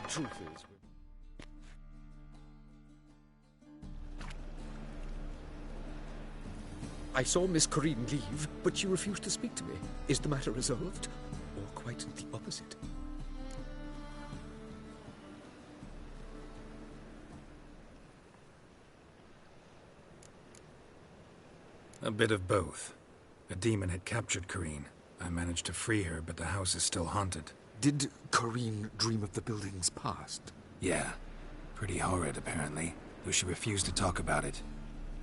Truth is... I saw Miss Corinne leave, but she refused to speak to me. Is the matter resolved? Or quite the opposite?
A bit of both. A demon had captured Corinne. I managed to free her, but the house is still haunted.
Did Corinne dream of the building's past?
Yeah. Pretty horrid, apparently, though she refused to talk about it.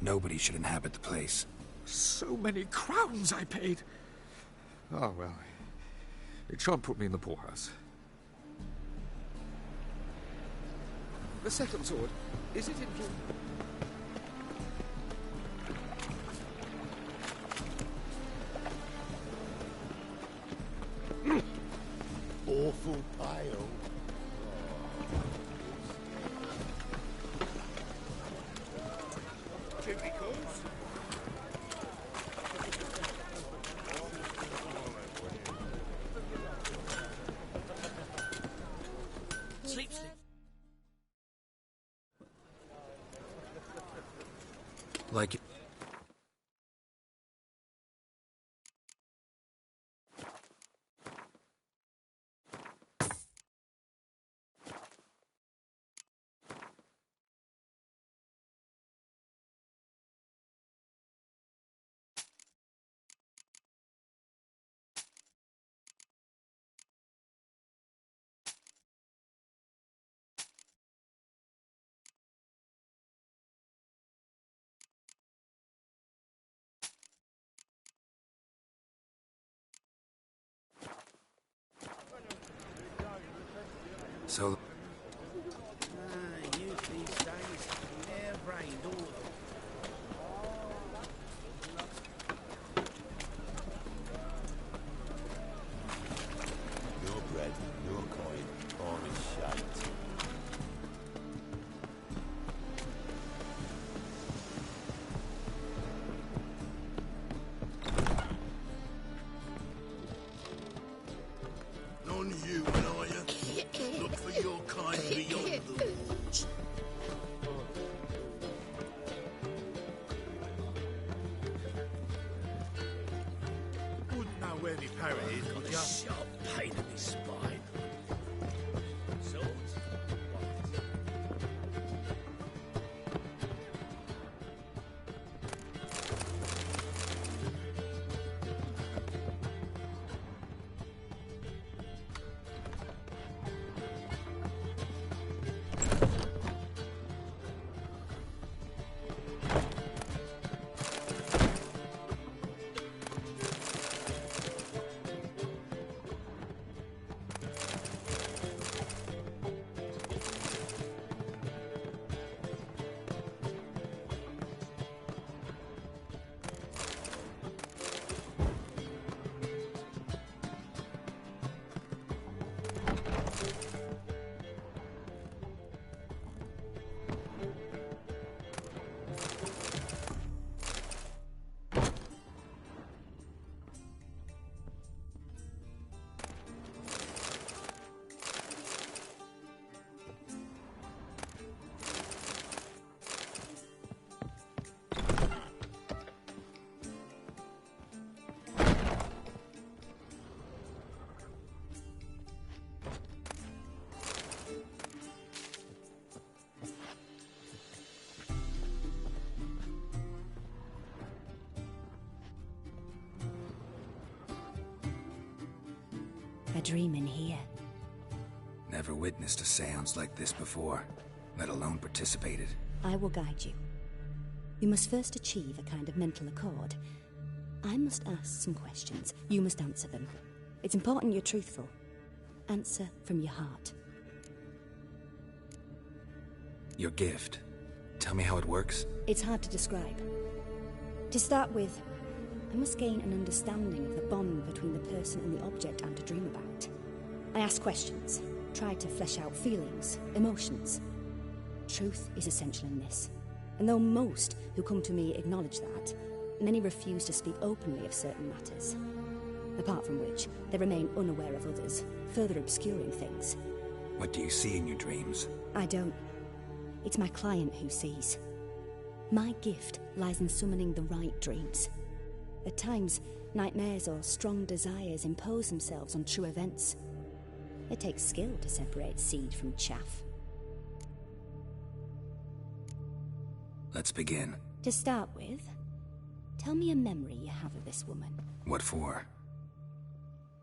Nobody should inhabit the place.
So many crowns I paid! Oh, well. It shan't put me in the poorhouse.
The second sword, is it in view?
Awful pale.
Chimney calls.
Sleep, sleep.
Like... So...
You these days, hair-brained all of them.
Your bread, your coin, all is shite.
None you, are you? Look for your kind beyond the walls. Wouldn't know where me parrot is, would ya? Sharp pain in my spine. Swords?
dream in here.
Never witnessed a seance like this before, let alone participated.
I will guide you. You must first achieve a kind of mental accord. I must ask some questions. You must answer them. It's important you're truthful. Answer from your heart.
Your gift. Tell me how it works.
It's hard to describe. To start with, I must gain an understanding of the bond between the person and the object I'm to dream about. I ask questions, try to flesh out feelings, emotions. Truth is essential in this. And though most who come to me acknowledge that, many refuse to speak openly of certain matters. Apart from which, they remain unaware of others, further obscuring things.
What do you see in your dreams?
I don't. It's my client who sees. My gift lies in summoning the right dreams. At times, nightmares or strong desires impose themselves on true events. It takes skill to separate seed from chaff.
Let's begin.
To start with, tell me a memory you have of this woman.
What for?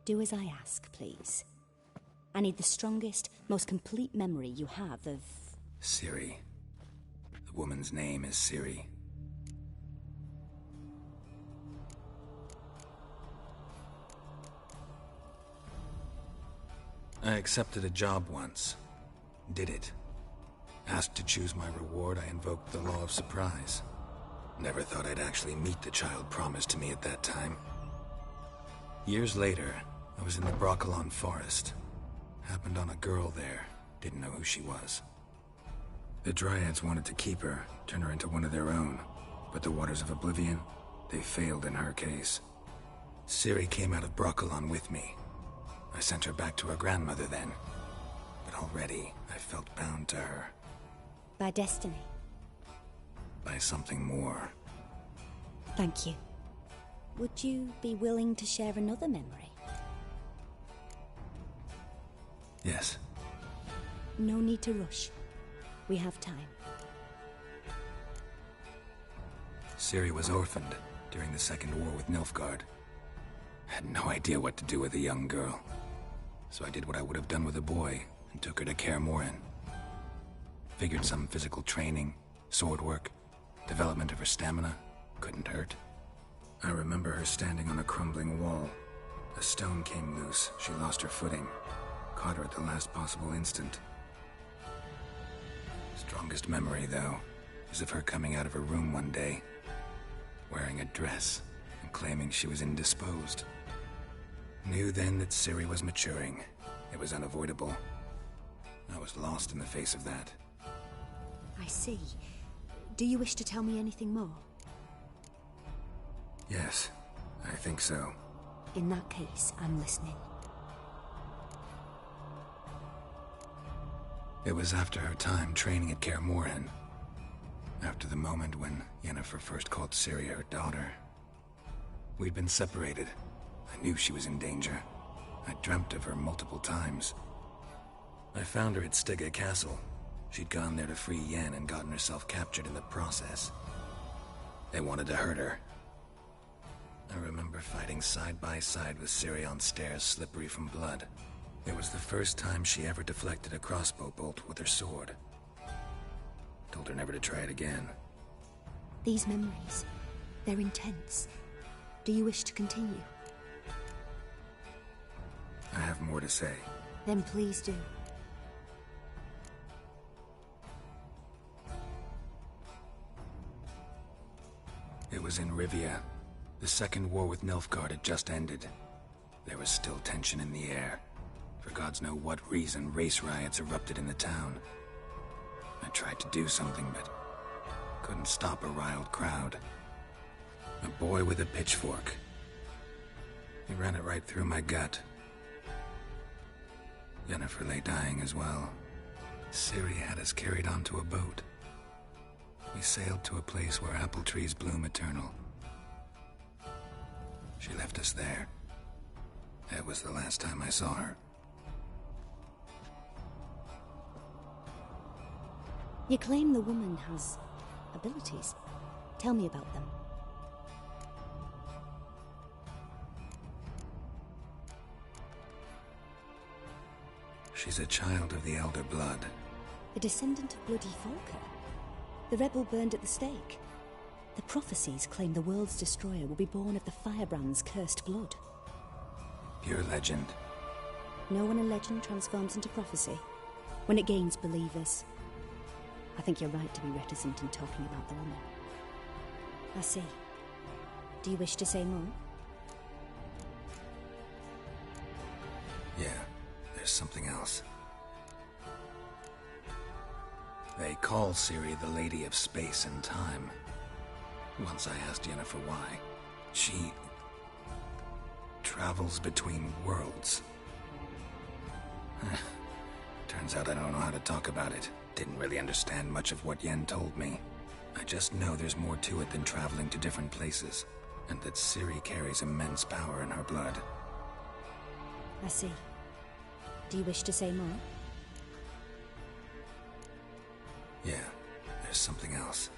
Do as I ask, please. I need the strongest, most complete memory you have of...
Ciri. The woman's name is Ciri. I accepted a job once. Did it. Asked to choose my reward, I invoked the law of surprise. Never thought I'd actually meet the child promised to me at that time. Years later, I was in the Brokilon Forest. Happened on a girl there. Didn't know who she was. The Dryads wanted to keep her, turn her into one of their own. But the Waters of Oblivion, they failed in her case. Ciri came out of Brokilon with me. I sent her back to her grandmother then. But already, I felt bound to her.
By destiny.
By something more.
Thank you. Would you be willing to share another memory?
Yes.
No need to rush. We have time.
Ciri was orphaned during the Second War with Nilfgaard. Had no idea what to do with a young girl. So I did what I would have done with a boy and took her to Kaer Morhen. Figured some physical training, sword work, development of her stamina couldn't hurt. I remember her standing on a crumbling wall. A stone came loose, she lost her footing. Caught her at the last possible instant. Strongest memory, though, is of her coming out of her room one day, wearing a dress and claiming she was indisposed. Knew then that Ciri was maturing. It was unavoidable. I was lost in the face of that.
I see. Do you wish to tell me anything more?
Yes, I think so.
In that case, I'm listening.
It was after her time training at Kaer Morhen. After the moment when Yennefer first called Ciri her daughter. We'd been separated. I knew she was in danger. I dreamt of her multiple times. I found her at Stygga Castle. She'd gone there to free Yen and gotten herself captured in the process. They wanted to hurt her. I remember fighting side by side with Ciri on stairs slippery from blood. It was the first time she ever deflected a crossbow bolt with her sword. Told her never to try it again.
These memories, they're intense. Do you wish to continue?
I have more to say.
Then please do.
It was in Rivia. The Second War with Nilfgaard had just ended. There was still tension in the air. For gods know what reason, race riots erupted in the town. I tried to do something, but couldn't stop a riled crowd. A boy with a pitchfork. He ran it right through my gut. Yennefer lay dying as well. Ciri had us carried onto a boat. We sailed to a place where apple trees bloom eternal. She left us there. That was the last time I saw her.
You claim the woman has abilities. Tell me about them.
She's a child of the Elder Blood.
A descendant of Bloody Falker. The rebel burned at the stake. The prophecies claim the world's destroyer will be born of the Firebrand's cursed blood.
Pure legend.
Know when a legend transforms into prophecy? When it gains believers. I think you're right to be reticent in talking about the woman. I see. Do you wish to say more?
Yeah, there's something else. They call Ciri the Lady of Space and Time. Once I asked Yennefer why. She travels between worlds. Turns out I don't know how to talk about it. Didn't really understand much of what Yen told me. I just know there's more to it than traveling to different places, and that Ciri carries immense power in her blood.
I see. Do you wish to say more?
Yeah, there's something else.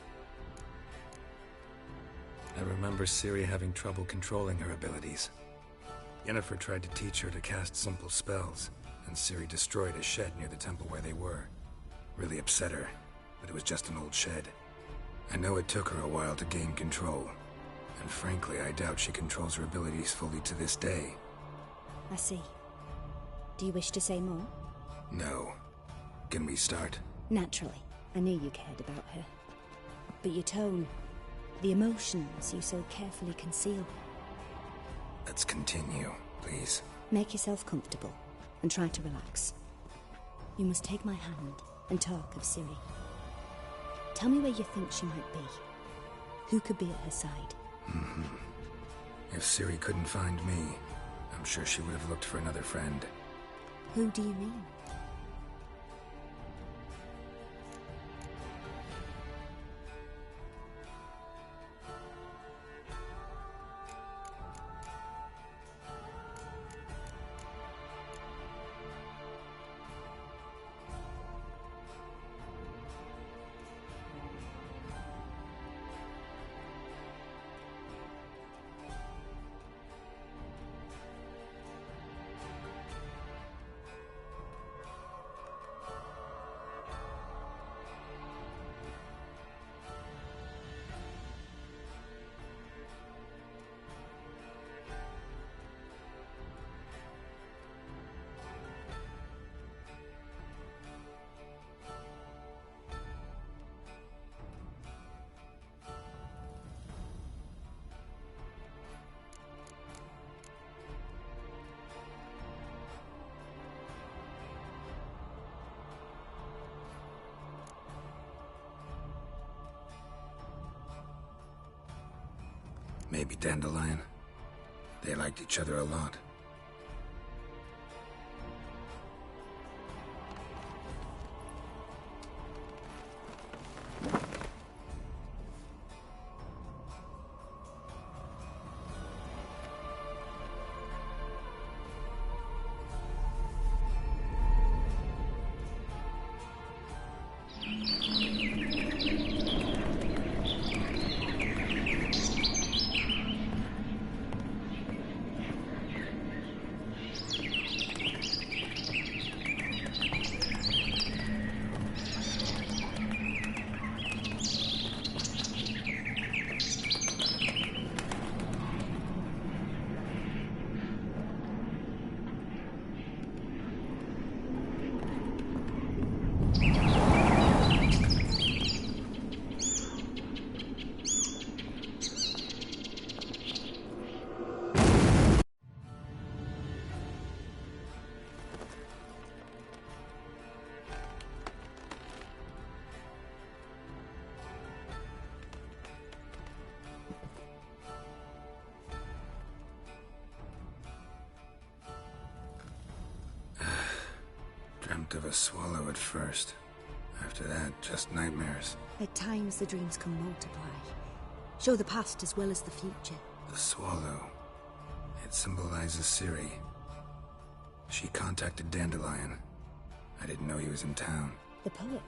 I remember Ciri having trouble controlling her abilities. Yennefer tried to teach her to cast simple spells, and Ciri destroyed a shed near the temple where they were. Really upset her, but it was just an old shed. I know it took her a while to gain control, and frankly, I doubt she controls her abilities fully to this day.
I see. Do you wish to say more?
No. Can we start?
Naturally. I knew you cared about her. But your tone, the emotions you so carefully conceal.
Let's continue, please.
Make yourself comfortable, and try to relax. You must take my hand and talk of Ciri. Tell me where you think she might be. Who could be at her side?
If Ciri couldn't find me, I'm sure she would have looked for another friend.
Who do you mean?
Maybe Dandelion. They liked each other a lot. Dreamt of a swallow at first. After that, just nightmares.
At times, the dreams can multiply. Show the past as well as the future.
The swallow. It symbolizes Ciri. She contacted Dandelion. I didn't know he was in town.
The poet.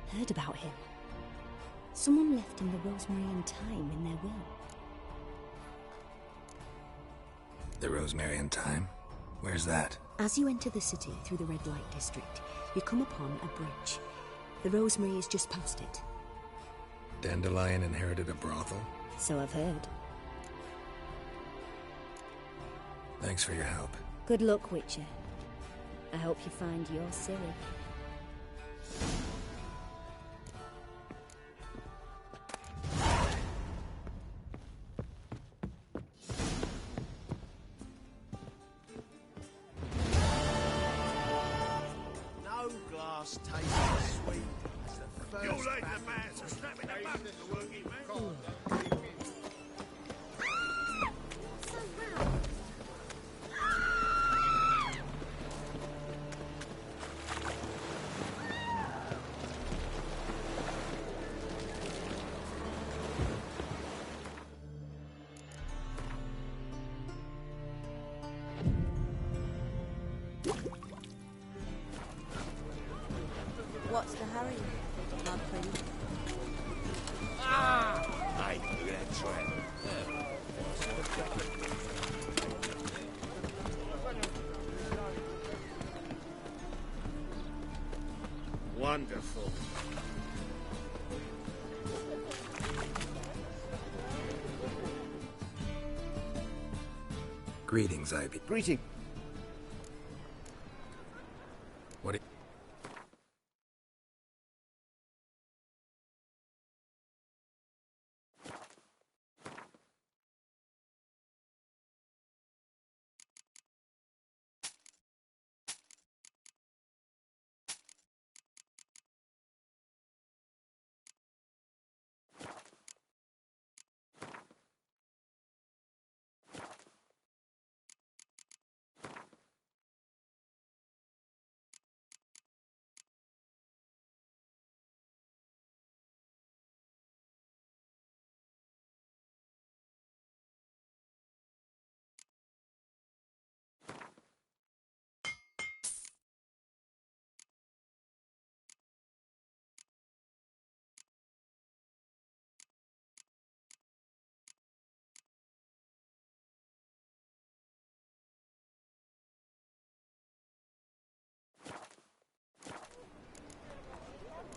Heard about him. Someone left him the rosemary and thyme in their will.
The rosemary and thyme? Where's that?
As you enter the city through the red light district, you come upon a bridge. The Rosemary is just past it.
Dandelion inherited a brothel?
So I've heard.
Thanks for your help.
Good luck, Witcher. I hope you find your Ciri.
No glass tastes as sweet as the first.
You like the man, so snap in the back, the working man.
What's the hurry, my pretty?
Hey, look at that trap.
Wonderful.
Greetings, Ivy.
Greeting.
What?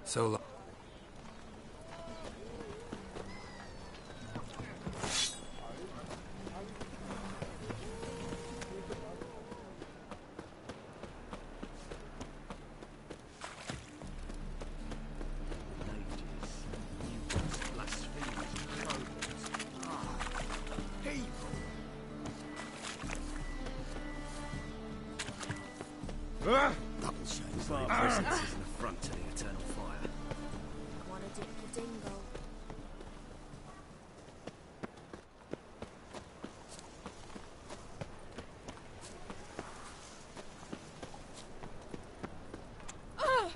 So long.
Double shame.
My presence is an affront to the eternal fire.
Wanna dip the dingo? Oh,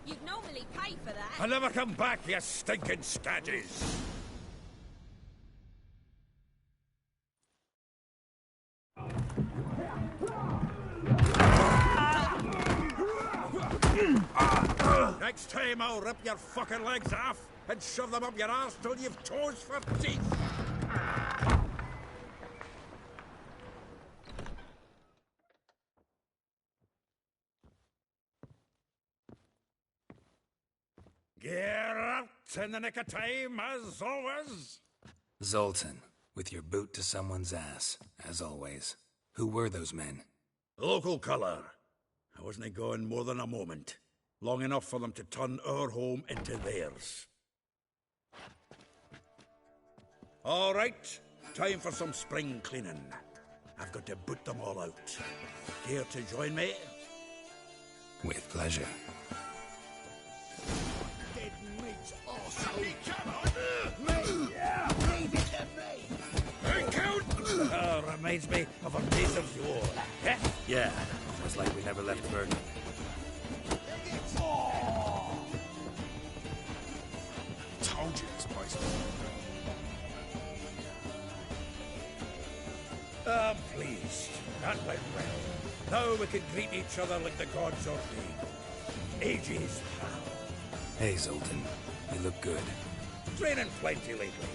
you'd normally pay for that.
I'll never come back, you stinking scadges! Next time I'll rip your fucking legs off and shove them up your arse till you've toes for teeth! Geralt in the nick of time, as always.
Zoltan, with your boot to someone's ass, as always. Who were those men?
Local colour. I wasn't going more than a moment. Long enough for them to turn our home into theirs. All right, time for some spring cleaning. I've got to boot them all out. Care to join me?
With pleasure.
Dead meat's arsehole. Me! Yeah! Leave it to me!
Hey, Count! Reminds me of a piece of war.
Yeah, it's like we never left Bergen.
Told you this place was...
I'm pleased. That went well. Now we can greet each other like the gods ordained. Ages, pal.
Hey, Zoltan. You look good.
Training plenty lately.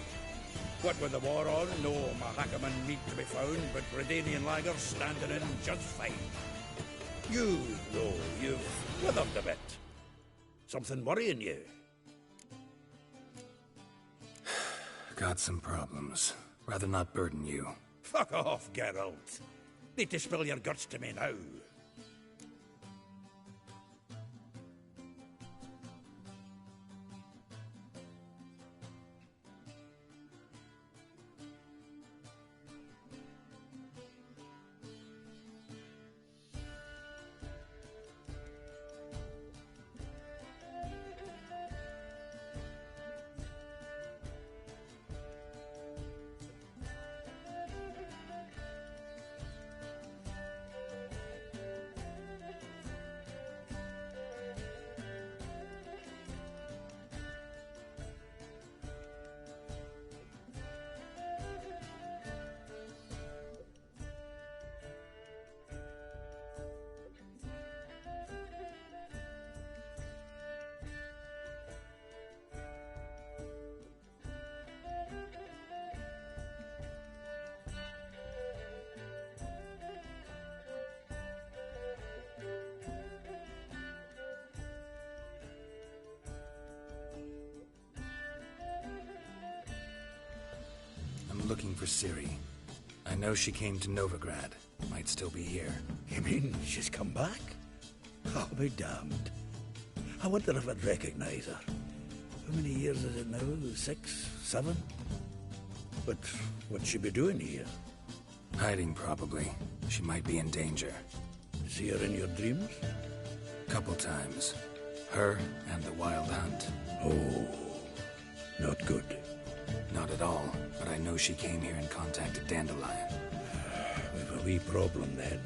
What with the war on, no Mahakaman meat to be found, but Redanian lagers standing in just fine. You, though, you've withered a bit. Something worrying you?
Got some problems. Rather not burden you.
Fuck off, Geralt. Need to spill your guts to me now.
I'm looking for Ciri. I know she came to Novigrad. Might still be here.
You mean she's come back? I'll be damned. I wonder if I'd recognize her. How many years is it now? 6, 7? But what'd she be doing here?
Hiding, probably. She might be in danger.
See her in your dreams?
Couple times. Her and the Wild Hunt.
Oh, not good.
Not at all, but I know she came here and contacted Dandelion.
We've a wee problem then.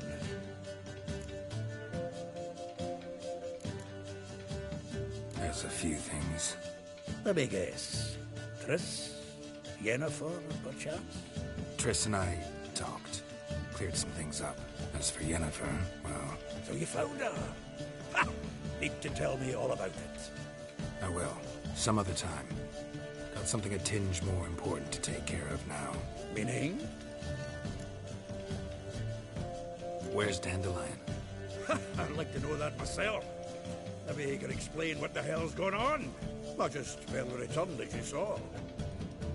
There's a few things.
Let me guess. Triss? Yennefer, perchance?
Triss and I talked. Cleared some things up. As for Yennefer, well...
So you found her? Ha! Need to tell me all about it.
I will. Some other time. Got something a tinge more important to take care of now.
Meaning?
Where's Dandelion?
I'd like to know that myself. Maybe he can explain what the hell's going on. Not just well returned as you saw.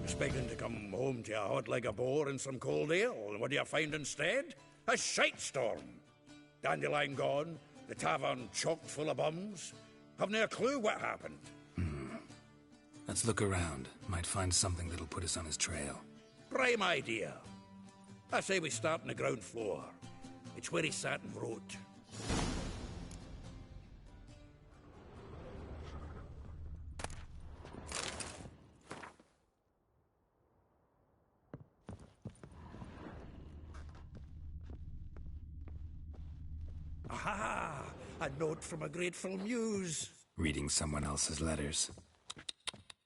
Expecting to come home to a hot like a boar and some cold ale, and what do you find instead? A shitestorm. Dandelion gone, the tavern chock full of bums. Haven't a clue what happened.
Let's look around. Might find something that'll put us on his trail.
Prime idea. I say we start on the ground floor. It's where he sat and wrote. Aha! A note from a grateful muse.
Reading someone else's letters.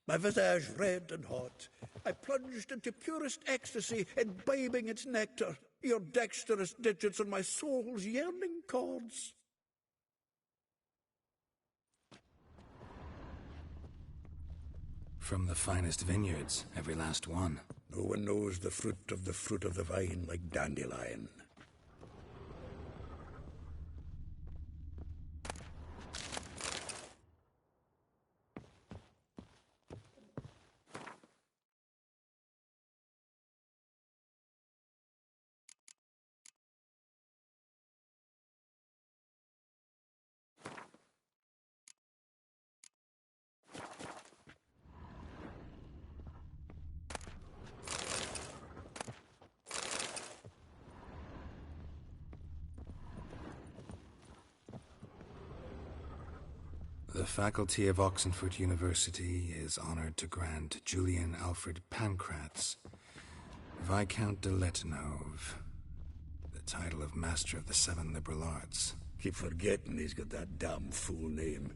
My visage red and hot, I plunged into purest ecstasy, imbibing its nectar, your dexterous digits on my soul's yearning chords.
From the finest vineyards, every last one.
No one knows the fruit of the vine like Dandelion.
The faculty of Oxenford University is honored to grant Julian Alfred Pancratz, Viscount de Letonov, the title of Master of the Seven Liberal Arts.
Keep forgetting he's got that damn fool name.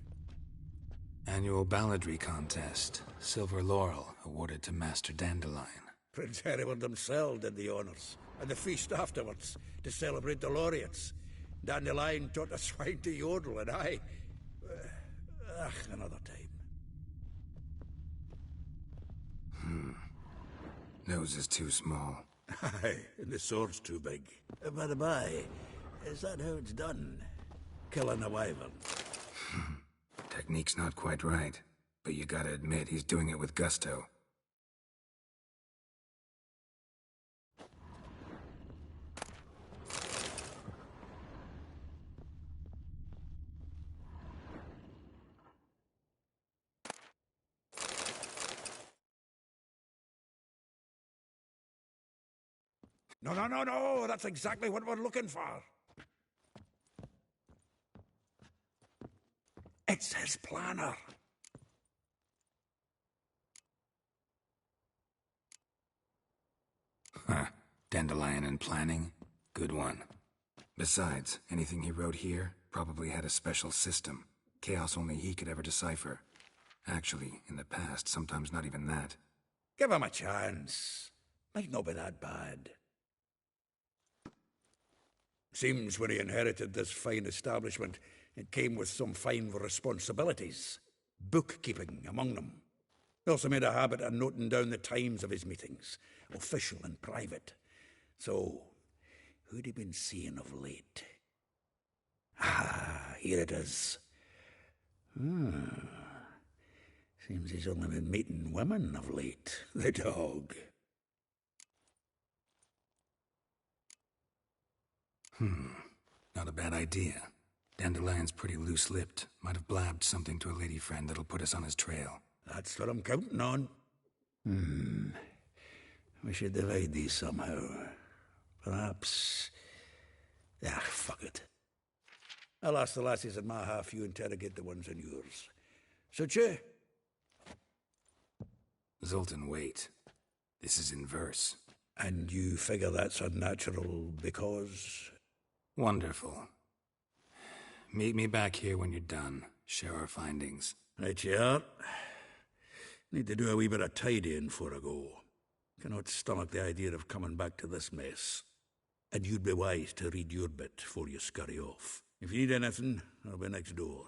Annual balladry contest, Silver Laurel, awarded to Master Dandelion.
Prince Hereward himself did the honours, and the feast afterwards, to celebrate the laureates. Dandelion taught a swine to yodel, and I... another time.
Nose is too small.
Aye, and the sword's too big. By the by, is that how it's done? Killing a wyvern?
Technique's not quite right, but you gotta admit he's doing it with gusto.
No, that's exactly what we're looking for. It's his planner.
Huh. Dandelion and planning? Good one. Besides, anything he wrote here probably had a special system. Chaos only he could ever decipher. Actually, in the past, sometimes not even that.
Give him a chance. Might not be that bad. Seems when he inherited this fine establishment, it came with some fine responsibilities. Bookkeeping among them. He also made a habit of noting down the times of his meetings, official and private. So, who'd he been seeing of late? Ah, here it is. Seems he's only been meeting women of late. The dog.
Not a bad idea. Dandelion's pretty loose-lipped. Might have blabbed something to a lady friend that'll put us on his trail.
That's what I'm counting on. We should divide these somehow. Perhaps... fuck it. I'll ask the lassies in my half, you interrogate the ones in yours. Suit you?
Zoltan, wait. This is in verse.
And you figure that's unnatural because...
Wonderful. Meet me back here when you're done. Share our findings.
Right you are. Need to do a wee bit of tidying before I go. Cannot stomach the idea of coming back to this mess. And you'd be wise to read your bit before you scurry off. If you need anything, I'll be next door.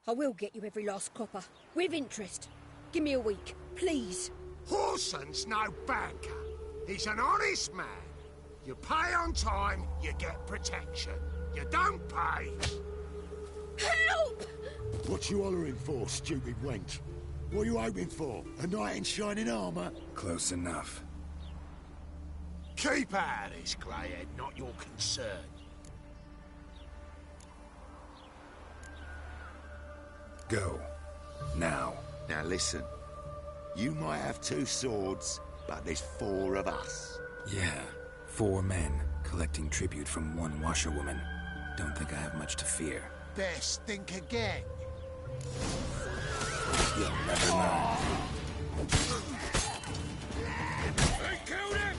I will get you every last copper, with interest. Give me a week, please.
Horson's no banker. He's an honest man. You pay on time, you get protection. You don't pay...
Help!
What you hollering for, stupid wench? What are you hoping for? A knight in shining armour?
Close enough.
Keep out of this, greyhead, not your concern.
Go. Now.
Now listen. You might have 2 swords, but there's 4 of us.
Yeah. 4 men, collecting tribute from 1 washerwoman. Don't think I have much to fear.
Best think again.
You'll never know.
They killed him!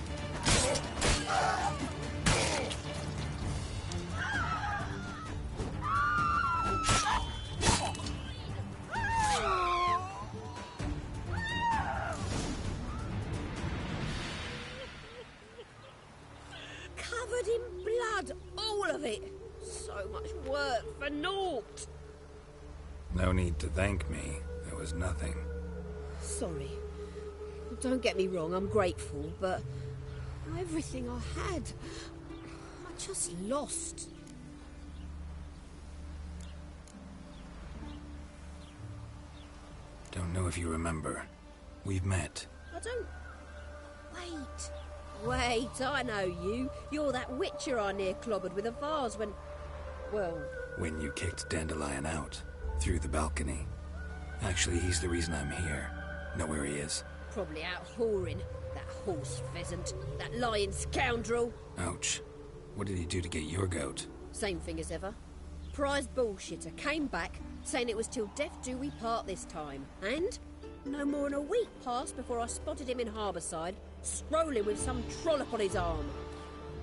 Covered in blood, all of it.
So much work for naught.
No need to thank me. There was nothing.
Sorry. Don't get me wrong, I'm grateful, but everything I had, I just lost.
Don't know if you remember. We've met.
I don't... Wait, I know you. You're that witcher I near clobbered with a vase when... Well...
When you kicked Dandelion out. Through the balcony. Actually, he's the reason I'm here. Know where he is?
Probably out whoring. That horse pheasant. That lying scoundrel.
Ouch. What did he do to get your goat?
Same thing as ever. Prize bullshitter came back, saying it was till death do we part this time. And no more than a week passed before I spotted him in Harbourside, strolling with some trollop on his arm.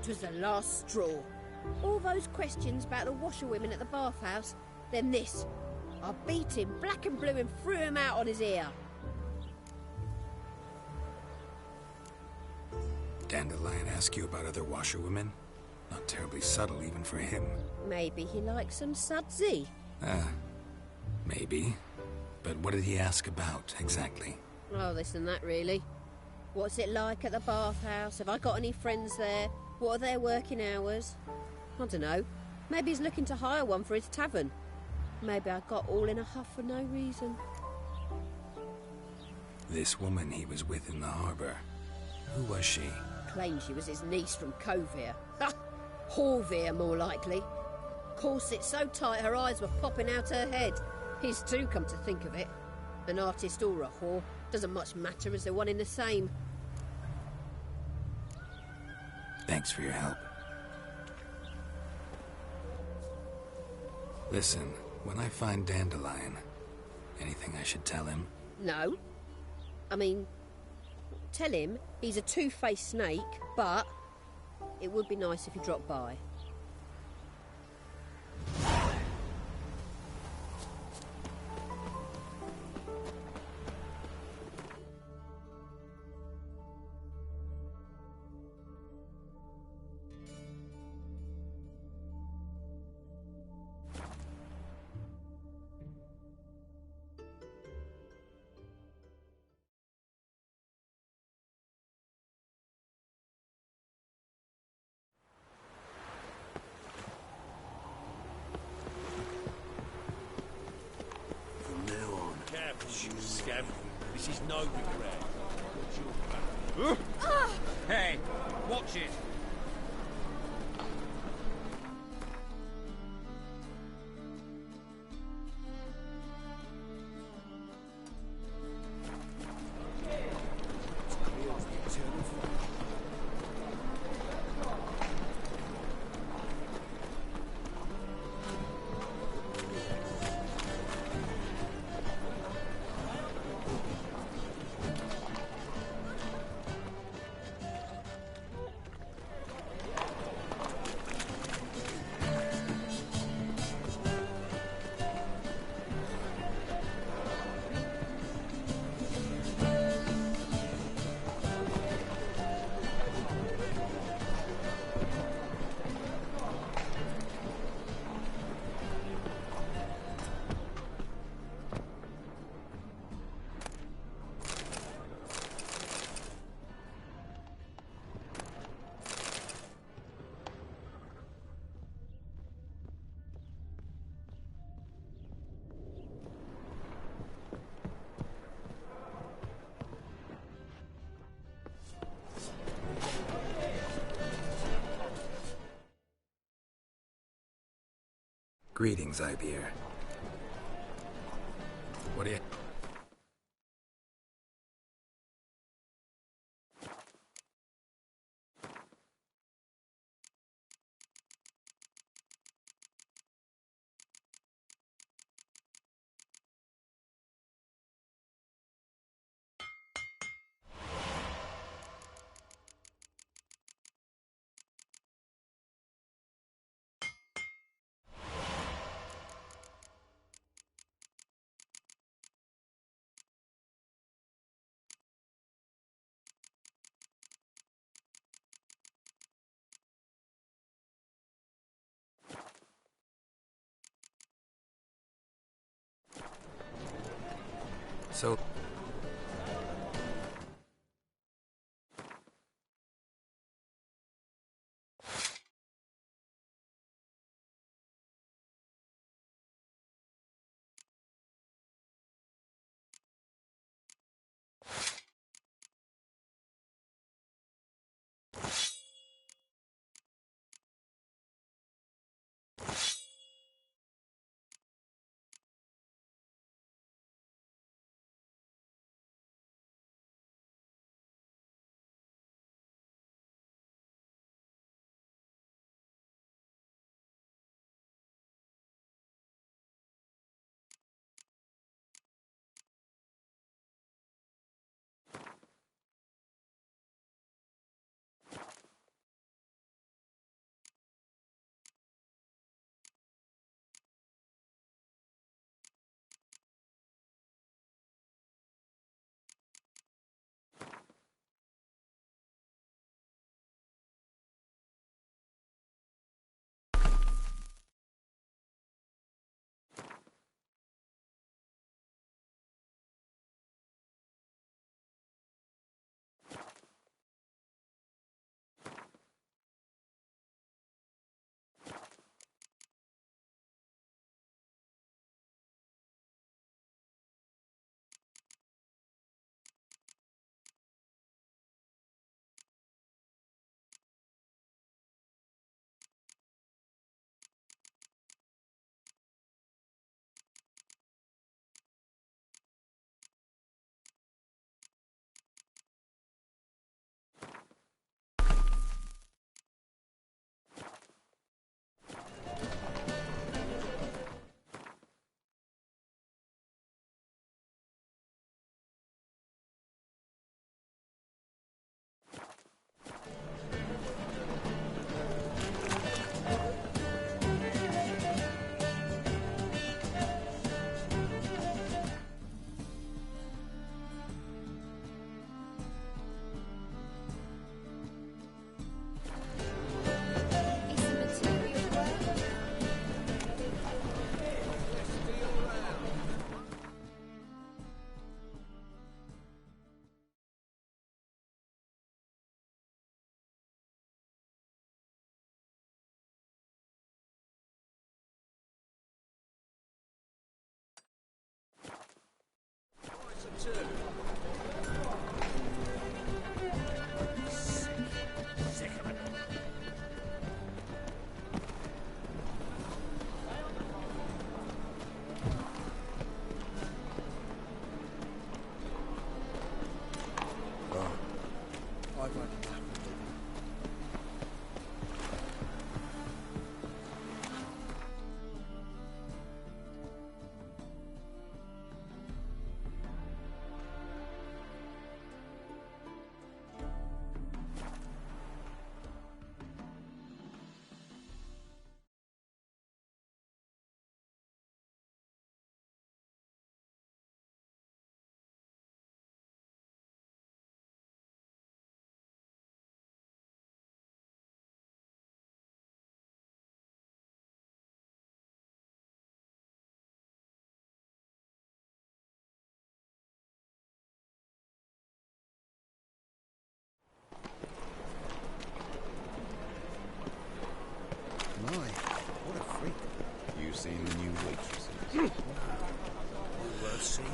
'Twas the last straw. All those questions about the washerwomen at the bathhouse, then this. I beat him black and blue and threw him out on his ear.
Dandelion ask you about other washerwomen? Not terribly subtle even for him.
Maybe he likes some sudsy.
Maybe. But what did he ask about, exactly?
Oh, this and that, really. What's it like at the bathhouse? Have I got any friends there? What are their working hours? I don't know. Maybe he's looking to hire one for his tavern. Maybe I got all in a huff for no reason.
This woman he was with in the harbour. Who was she?
Claimed she was his niece from Kovir. Ha! Horvir, more likely. Corset so tight her eyes were popping out her head. His too, come to think of it. An artist or a whore. Doesn't much matter as they're one in the same.
Thanks for your help. Listen, when I find Dandelion, anything I should tell him?
No. I mean, tell him he's a two-faced snake, but it would be nice if he dropped by.
Scab. This is no regret. Hey, watch it.
Greetings, Ibeer. What do you... So...
Seen the new waitresses?
Worth seeing.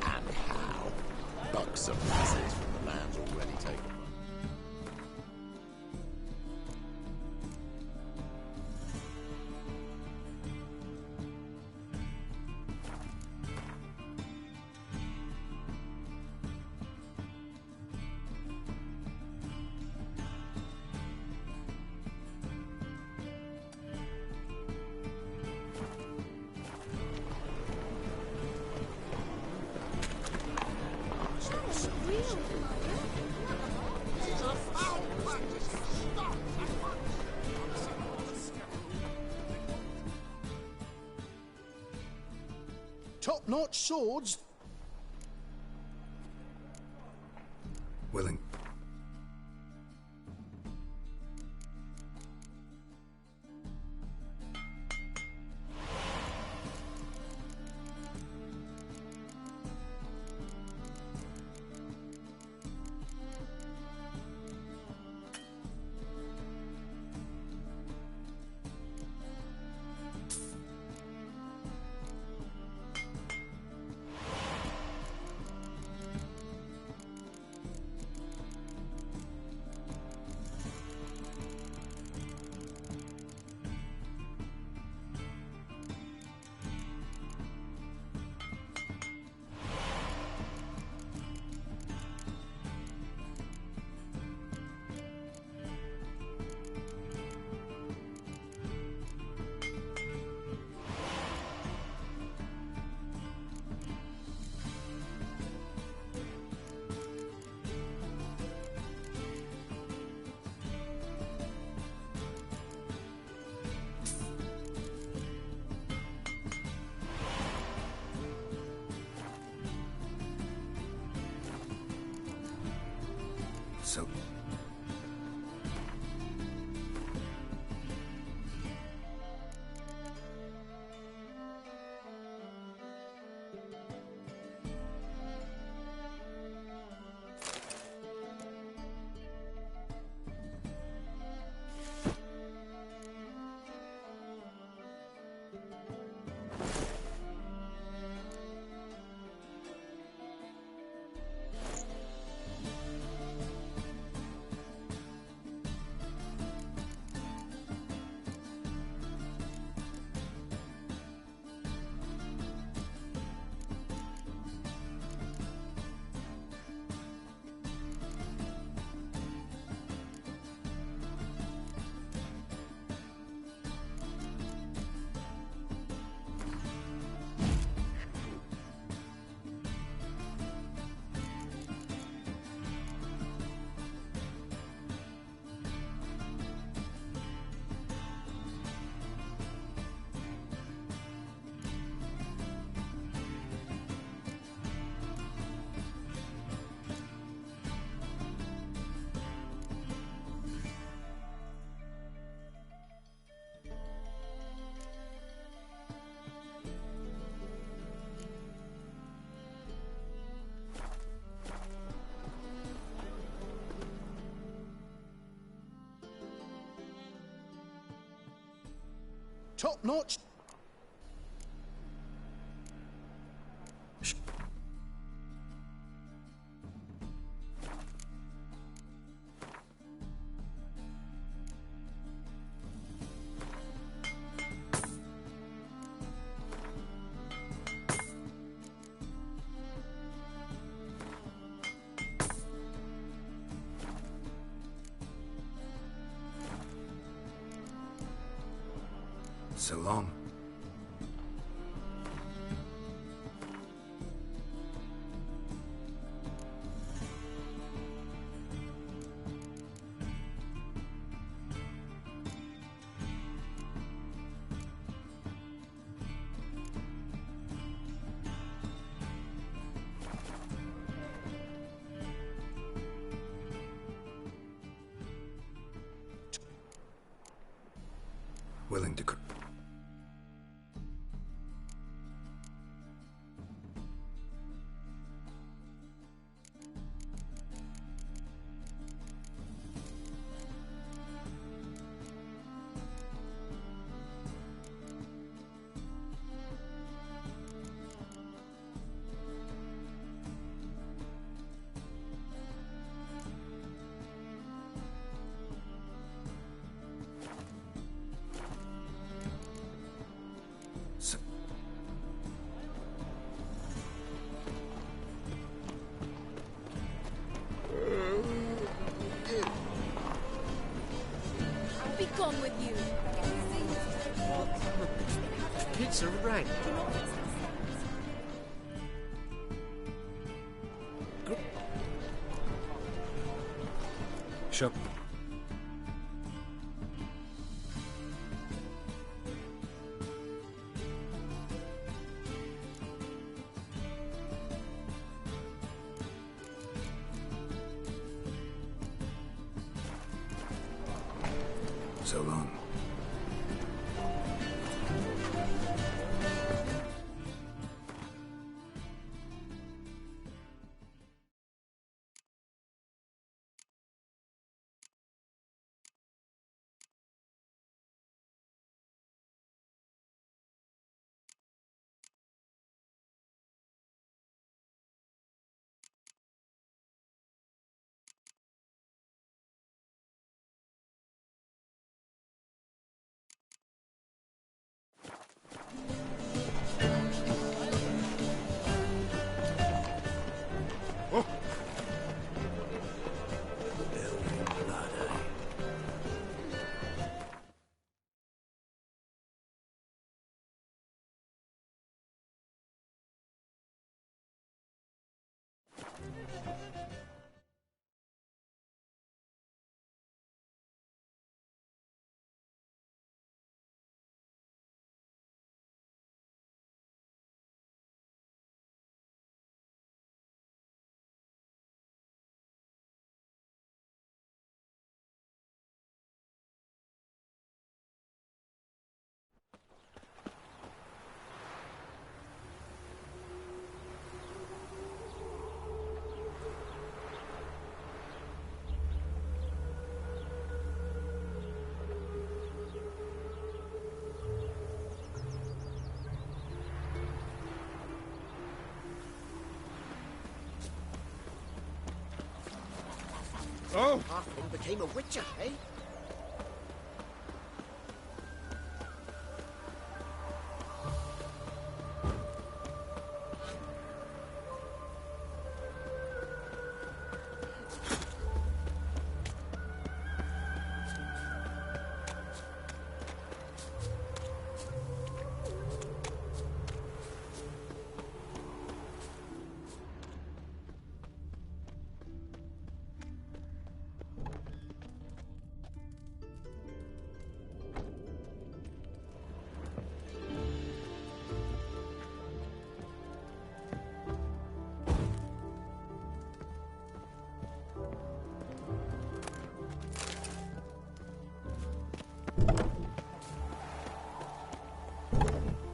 And how? Buxom lasses from the lands already taken.
Real
Top-notch swords.
Willing. So...
Top-notch.
So long. Willing to...
Be gone with you.
Pizza rank.
Sure.
So long.
Oh! Halfling became a witcher, eh?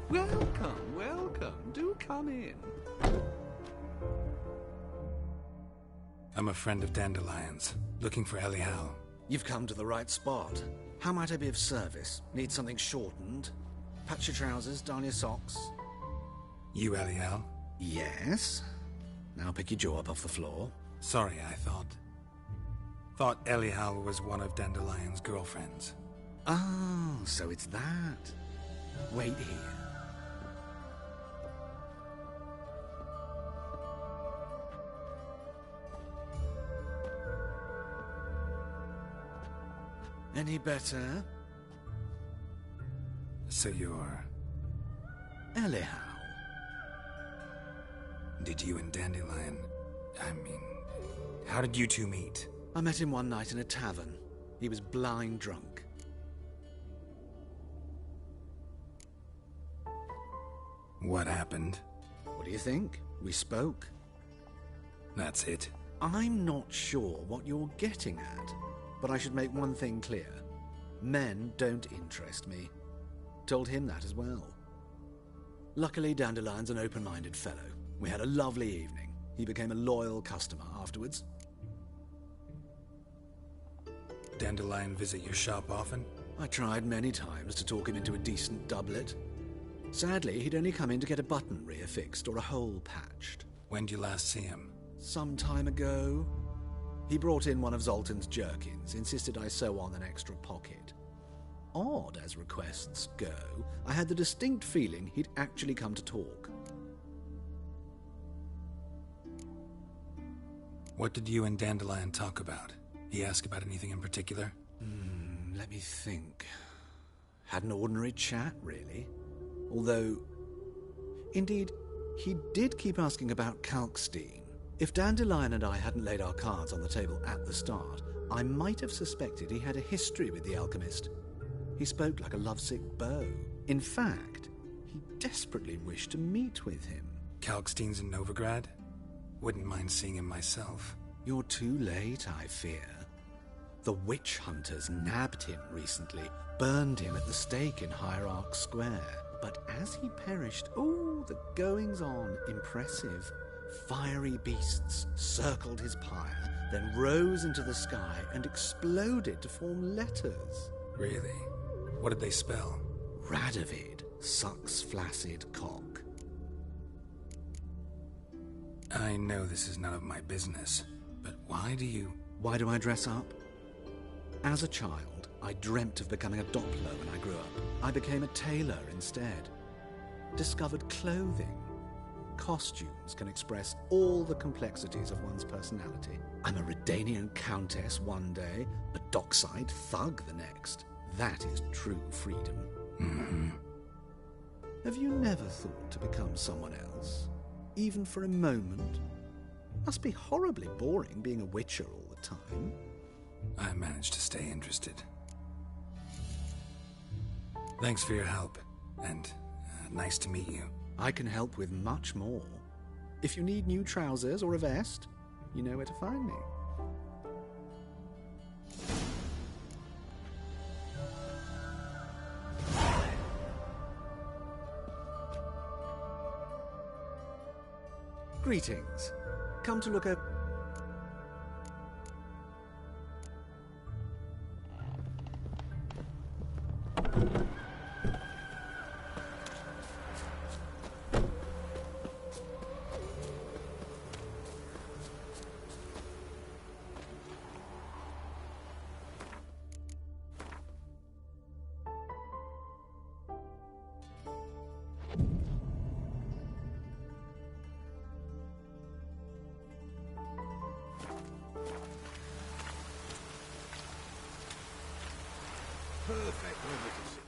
Welcome, welcome. Do come in.
I'm a friend of Dandelion's, looking for Elial.
You've come to the right spot. How might I be of service? Need something shortened? Patch your trousers, darn your socks.
You Elial?
Yes. Now pick your jaw up off the floor.
Sorry, I thought Elial was one of Dandelion's girlfriends.
Oh, so it's that. Wait here. Any better?
So you're...
Elial.
Did you and Dandelion... how did you two meet?
I met him one night in a tavern. He was blind drunk.
What happened?
What do you think? We spoke.
That's it.
I'm not sure what you're getting at, but I should make one thing clear. Men don't interest me. Told him that as well. Luckily, Dandelion's an open-minded fellow. We had a lovely evening. He became a loyal customer afterwards.
Dandelion visit your shop often?
I tried many times to talk him into a decent doublet. Sadly, he'd only come in to get a button reaffixed or a hole patched.
When did you last see him?
Some time ago. He brought in one of Zoltan's jerkins, insisted I sew on an extra pocket. Odd as requests go, I had the distinct feeling he'd actually come to talk.
What did you and Dandelion talk about? He ask about anything in particular?
Let me think. Had an ordinary chat, really. Although, indeed, he did keep asking about Kalkstein. If Dandelion and I hadn't laid our cards on the table at the start, I might have suspected he had a history with the alchemist. He spoke like a lovesick beau. In fact, he desperately wished to meet with him.
Kalkstein's in Novigrad? Wouldn't mind seeing him myself.
You're too late, I fear.
The witch hunters nabbed him recently, burned him at the stake in Hierarch Square. But as he perished, the goings-on, impressive. Fiery beasts circled his pyre, then rose into the sky and exploded to form letters.
Really? What did they spell?
Radovid sucks flaccid cock.
I know this is none of my business, but why do
I dress up? As a child, I dreamt of becoming a Doppler when I grew up. I became a tailor instead. Discovered clothing. Costumes can express all the complexities of one's personality. I'm a Redanian countess one day, a dockside thug the next. That is true freedom.
Mm-hmm.
Have you never thought to become someone else? Even for a moment? Must be horribly boring being a witcher all the time.
I managed to stay interested. Thanks for your help, and nice to meet you.
I can help with much more. If you need new trousers or a vest, you know where to find me. Greetings. Come to look at...
Perfect, magnificent.